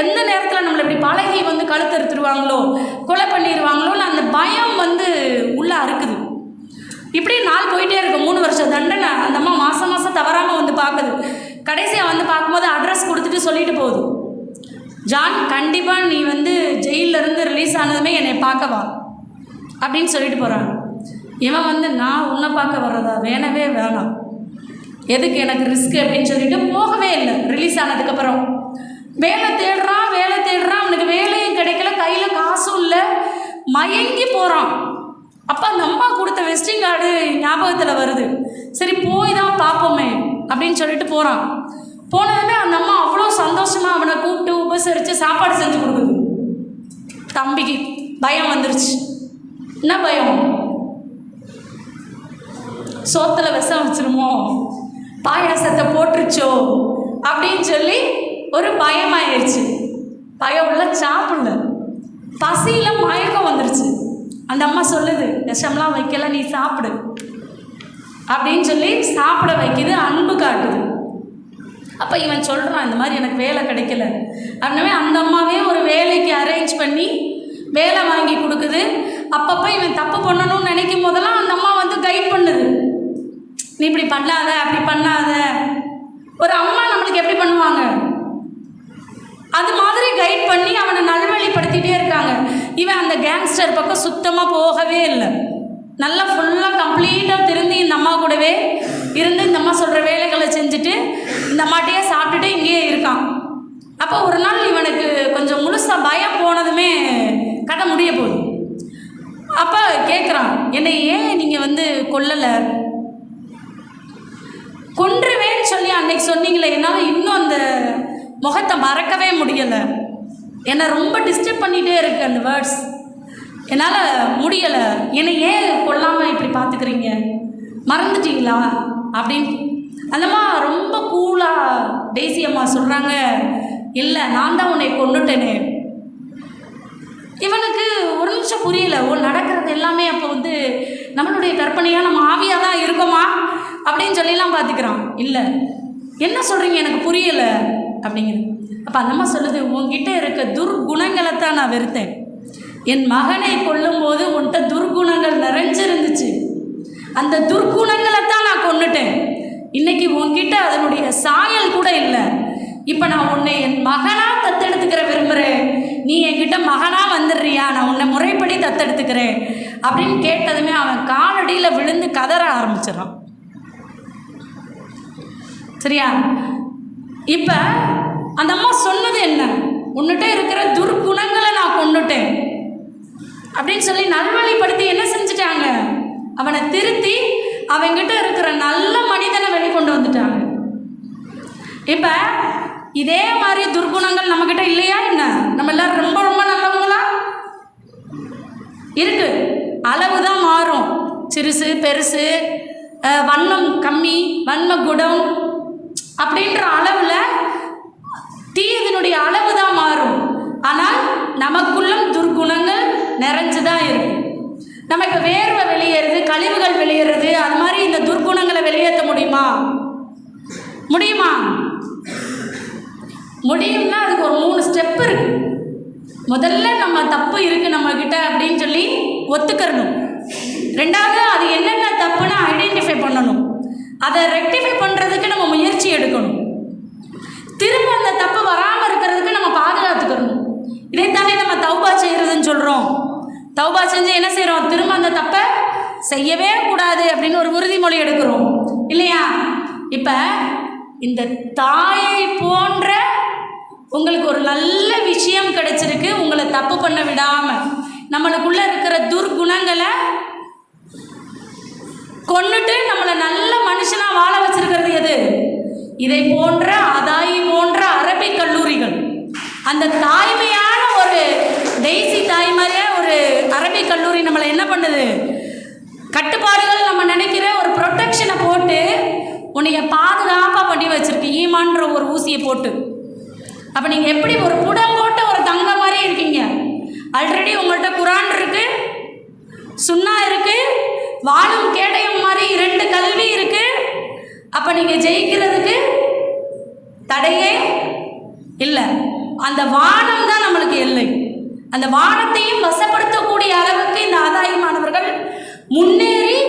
C: எந்த நேரத்தில் நம்மளை இப்படி பழகி வந்து கழுத்தறுத்துருவாங்களோ, கொலை பண்ணிடுவாங்களோன்னு அந்த பயம் வந்து உள்ளே அறுக்குது. இப்படி நாள் போயிட்டே இருக்கு. 3 வருஷம் தண்டனை. அந்த அம்மா மாதம் மாதம் தவறாமல் வந்து பார்க்குது. கடைசியாக வந்து பார்க்கும்போது அட்ரஸ் கொடுத்துட்டு சொல்லிட்டு போகுது, ஜான் கண்டிப்பாக நீ வந்து ஜெயிலிருந்து ரிலீஸ் ஆனதுமே என்னை பார்க்கவா அப்படின்னு சொல்லிட்டு போகிறாங்க. இவன் வந்து நான் உன்னை பார்க்க வர்றதா, வேணவே வேணாம், எதுக்கு எனக்கு ரிஸ்க்கு அப்படின்னு சொல்லிட்டு போகவே இல்லை. ரிலீஸ் ஆனதுக்கப்புறம் வேலை தேடுறான். அவனுக்கு வேலையும் கிடைக்கல, கையில் காசும் இல்லை, மயங்கி போகிறான். அப்போ அந்த அம்மா கொடுத்த வெஸ்டிங் கார்டு ஞாபகத்தில் வருது. சரி போய் தான் பார்ப்போமே அப்படின்னு சொல்லிட்டு போகிறான். போனதுமே அந்த அம்மா அவ்வளோ சந்தோஷமாக அவனை கூப்பிட்டு உபசரித்து சாப்பாடு செஞ்சு கொடுக்குது. தம்பிக்கு பயம் வந்துருச்சு. என்ன பயம்? சோத்தில் விஷம் வச்சிருமோ, பாயாசத்தை போட்டுருச்சோ அப்படின்னு சொல்லி ஒரு பயமாயிருச்சு. பயம் உள்ள சாப்பிடல, பசியில் மயக்கம் வந்துருச்சு. அந்த அம்மா சொல்லுது, விஷம்லாம் வைக்கல, நீ சாப்பிடு அப்படின்னு சொல்லி சாப்பிட வைக்குது, அன்பு காட்டுது. அப்போ இவன் சொல்கிறான், இந்த மாதிரி எனக்கு வேலை கிடைக்கல அப்படின்னவே அந்த அம்மாவே ஒரு வேலைக்கு அரேஞ்ச் பண்ணி வேலை வாங்கி கொடுக்குது. அப்பப்போ இவன் தப்பு பண்ணணும்னு நினைக்கும் போதெல்லாம் அந்த அம்மா வந்து கைட் பண்ணுது, நீ இப்படி பண்ணாத, அப்படி பண்ணாத. ஒரு அம்மா நம்மளுக்கு எப்படி பண்ணுவாங்க, அது மாதிரி கைட் பண்ணி அவனை நல்வழிப்படுத்திகிட்டே இருக்காங்க. இவன் அந்த கேங்ஸ்டர் பக்கம் சுத்தமாக போகவே இல்லை. நல்லா ஃபுல்லாக கம்ப்ளீட்டாக திருந்தி இந்த அம்மா கூடவே இருந்து இந்த அம்மா சொல்கிற வேலைகளை செஞ்சுட்டு இந்த அம்மாட்டையே சாப்பிட்டுட்டு இங்கேயே இருக்கான். அப்போ ஒரு நாள் இவனுக்கு கொஞ்சம் முழுசாக பயம் போனதுமே கதை முடிய போகுது. அப்போ கேட்குறான், என்னை ஏன் நீங்கள் வந்து கொல்லலை, கொன்றுவேன்னு சொல்லி அன்னைக்கு சொன்னீங்களே, என்னால் இன்னும் அந்த முகத்தை மறக்கவே முடியலை, என்னை ரொம்ப டிஸ்டர்ப் பண்ணிகிட்டே இருக்குது அந்த வேர்ட்ஸ், என்னால் முடியலை, என்னை ஏன் கொல்லாமல் இப்படி பார்த்துக்கிறீங்க, மறந்துட்டீங்களா அப்படின்னு. அந்தம்மா ரொம்ப கூலாக டெய்ஸி அம்மா சொல்கிறாங்க, இல்லை நான் தான் உன்னை கொண்டுட்டேனே. இவனுக்கு ஒரு நிமிஷம் புரியல, நடக்கிறது எல்லாமே அப்போ வந்து நம்மளுடைய கற்பனையாக நம்ம ஆவியாக தான் இருக்கோமா அப்படின்னு சொல்லிலாம் பார்த்துக்கிறான். இல்லை, என்ன சொல்கிறீங்க எனக்கு புரியலை அப்படிங்கிறது. அப்போ அந்தம்மா சொல்லுது, உன்கிட்ட இருக்க துர்குணங்களை தான் நான் வெறுத்தேன், என் மகனை கொல்லும்போது உன்கிட்ட துர்குணங்கள் நிறைஞ்சிருந்துச்சு, அந்த துர்குணங்களை தான் நான் கொன்னுட்டேன். இன்னைக்கு உன்கிட்ட அதனுடைய சாயல் கூட இல்லை. இப்போ நான் உன்னை என் மகனாக தத்தெடுத்துக்கிற விரும்புகிறேன், நீ என்கிட்ட மகனாக வந்துடுறியா, நான் உன்னை முறைப்படி தத்தெடுத்துக்கிறேன் அப்படின்னு கேட்டதுமே அவன் காலடியில் விழுந்து கதற ஆரம்பிச்சிடறான். சரியா? இப்போ அந்த அம்மா சொன்னது என்ன, உன்னிட்ட இருக்கிற துர்குணங்களை நான் கொண்டுட்டேன் அப்படின்னு சொல்லி நல்வழிப்படுத்தி என்ன செஞ்சுட்டாங்க, அவனை திருத்தி அவங்கிட்ட இருக்கிற நல்ல மனிதனை வெளிக்கொண்டு வந்துட்டாங்க. இப்போ இதே மாதிரி துர்குணங்கள் நம்மக்கிட்ட இல்லையா என்ன? நம்ம எல்லாரும் ரொம்ப ரொம்ப நல்லவங்களா? இருக்கு, அளவு தான் மாறும், சிறுசு பெருசு, வண்ணம் கம்மி, வன்ம குடம் அப்படின்ற அளவில் தீயதனுடைய அளவு தான் மாறும். ஆனால் நமக்குள்ளும் துர்குணங்கள் நிறைஞ்சு தான் இருக்கு. நம்ம இப்போ வேர்வை வெளியேறுது, கழிவுகள் வெளியேறுது, அது மாதிரி இந்த துர்குணங்களை வெளியேற்ற முடியுமா? முடியுமா? முடியும்னா அதுக்கு ஒரு 3 ஸ்டெப் இருக்குது. முதல்ல நம்ம தப்பு இருக்குது நம்மக்கிட்ட அப்படின்னு சொல்லி ஒத்துக்கிறணும். ரெண்டாவது அது என்னென்ன தப்புன்னு ஐடென்டிஃபை பண்ணணும். அதை ரெக்டிஃபை பண்ணுறதுக்கு நம்ம முயற்சி எடுக்கணும். திரும்ப அந்த தப்பு வராமல் இருக்கிறதுக்கு நம்ம பாதுகாத்துக்கணும். இதைத்தானே நம்ம தௌபா செய்கிறதுன்னு சொல்கிறோம். தௌபா செஞ்சு என்ன செய்கிறோம், திரும்ப அந்த தப்பை செய்யவே கூடாது அப்படின்னு ஒரு உறுதிமொழி எடுக்கிறோம் இல்லையா? இப்போ இந்த தாயை போன்ற உங்களுக்கு ஒரு நல்ல விஷயம் கிடைச்சிருக்கு, உங்களை தப்பு பண்ண விடாமல் நம்மளுக்குள்ளே இருக்கிற துர்குணங்களை கொன்னுட்டு நம்மளை நல்ல மனுஷனாக வாழ வச்சிருக்கிறது எது? இதை போன்ற அதாயி போன்ற அரபிக் கல்லூரிகள். அந்த தாய்மையான ஒரு டெய்ஸி தாய்மாரியாக ஒரு அரபிக் கல்லூரி நம்மளை என்ன பண்ணுது? கட்டுப்பாடுகள் நம்ம நினைக்கிற ஒரு ப்ரொடெக்ஷனை போட்டு உன்னைய பாதுகாப்பாக பண்ணி வச்சுருக்கு, ஈமான்ற ஒரு ஊசியை போட்டு. அப்போ நீங்கள் எப்படி ஒரு புடம் போட்ட ஒரு தங்க மாதிரி இருக்கீங்க? ஆல்ரெடி உங்கள்கிட்ட குரான் இருக்குது, சுன்னா இருக்குது, வாழும் கேடயம் மாதிரி 2 கல்வி இருக்குது. அப்போ நீங்கள் ஜெயிக்கிறதுக்கு தடையே இல்லை. அந்த வானம் தான் நம்மளுக்கு எல்லை. அந்த வானத்தையும் வசப்படுத்தக்கூடிய அளவுக்கு இந்த ஆதாயி மாணவர்கள் முன்னேறி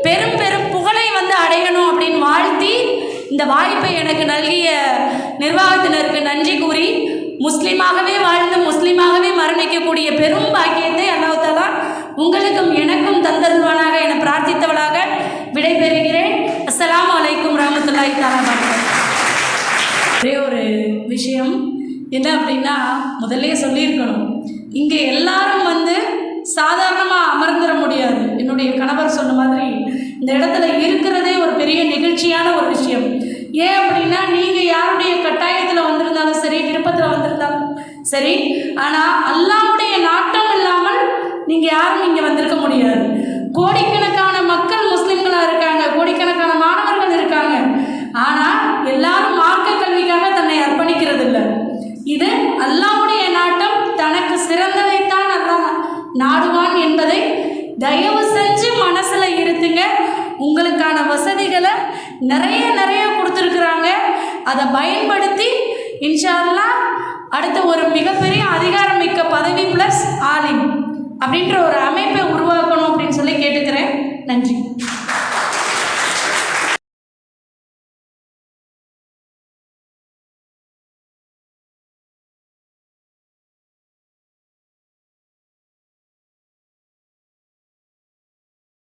C: பெரும் பெரும் புகழை அடையணும் அப்படின்னு வாழ்த்தி இந்த வாய்ப்பை எனக்கு நல்கிய நிர்வாகத்தினருக்கு நன்றி கூறி, முஸ்லீமாகவே வாழ்ந்து முஸ்லீமாகவே மரணிக்கக்கூடிய பெரும் பாக்கியத்தை அல்லாஹ் தஆலா உங்களுக்கும் எனக்கும் தந்தருவானாக என பிரார்த்தித்தவளாக விடைபெறுகிறேன். அஸ்ஸலாமு அலைக்கும் ரஹ்மத்துல்லாஹி தஆலா வபரகாத்துஹு. ஒரே ஒரு விஷயம் என்ன அப்படின்னா, முதல்ல சொல்லியிருக்கணும், இங்கே எல்லாரும் சாதாரணமாக அமர்ந்துட முடியாது. என்னுடைய கணவர் சொன்ன மாதிரி இந்த இடத்துல இருக்கிறதே ஒரு பெரிய நிகழ்ச்சியான ஒரு விஷயம். ஏன் அப்படின்னா, நீங்கள் யாருடைய கட்டாயத்தில் வந்திருந்தாலும் சரி, விருப்பத்தில் வந்திருந்தாலும் சரி, ஆனால் அல்லாஹ்வுடைய நாட்டம் இல்லாமல் நீங்கள் யாரும் இங்கே வந்திருக்க முடியாது. கோடிக்கணக்கான மக்கள் முஸ்லிம்களாக இருக்காங்க, கோடிக்கணக்கான மாணவர்கள் இருக்காங்க. ஆனால் எல்லாரும் மார்க்க கல்விக்காக தன்னை அர்ப்பணிக்கிறது இல்லை. இது அல்லாஹ்வுடைய நாட்டம். தனக்கு சிறந்ததைத்தான் அல்லாஹ் நாடுவான் என்பதை தயவு செஞ்சு மனசில் இருத்துங்க. உங்களுக்கான வசதிகளை நிறைய கொடுத்துருக்குறாங்க. அதை பயன்படுத்தி இன்ஷா அல்லாஹ் அடுத்த ஒரு மிகப்பெரிய அதிகாரமிக்க பதவி ப்ளஸ் ஆலிம் அப்படின்ற ஒரு அமைப்பை உருவாக்கணும் அப்படின்னு சொல்லி கேட்டுக்கிறேன். நன்றி.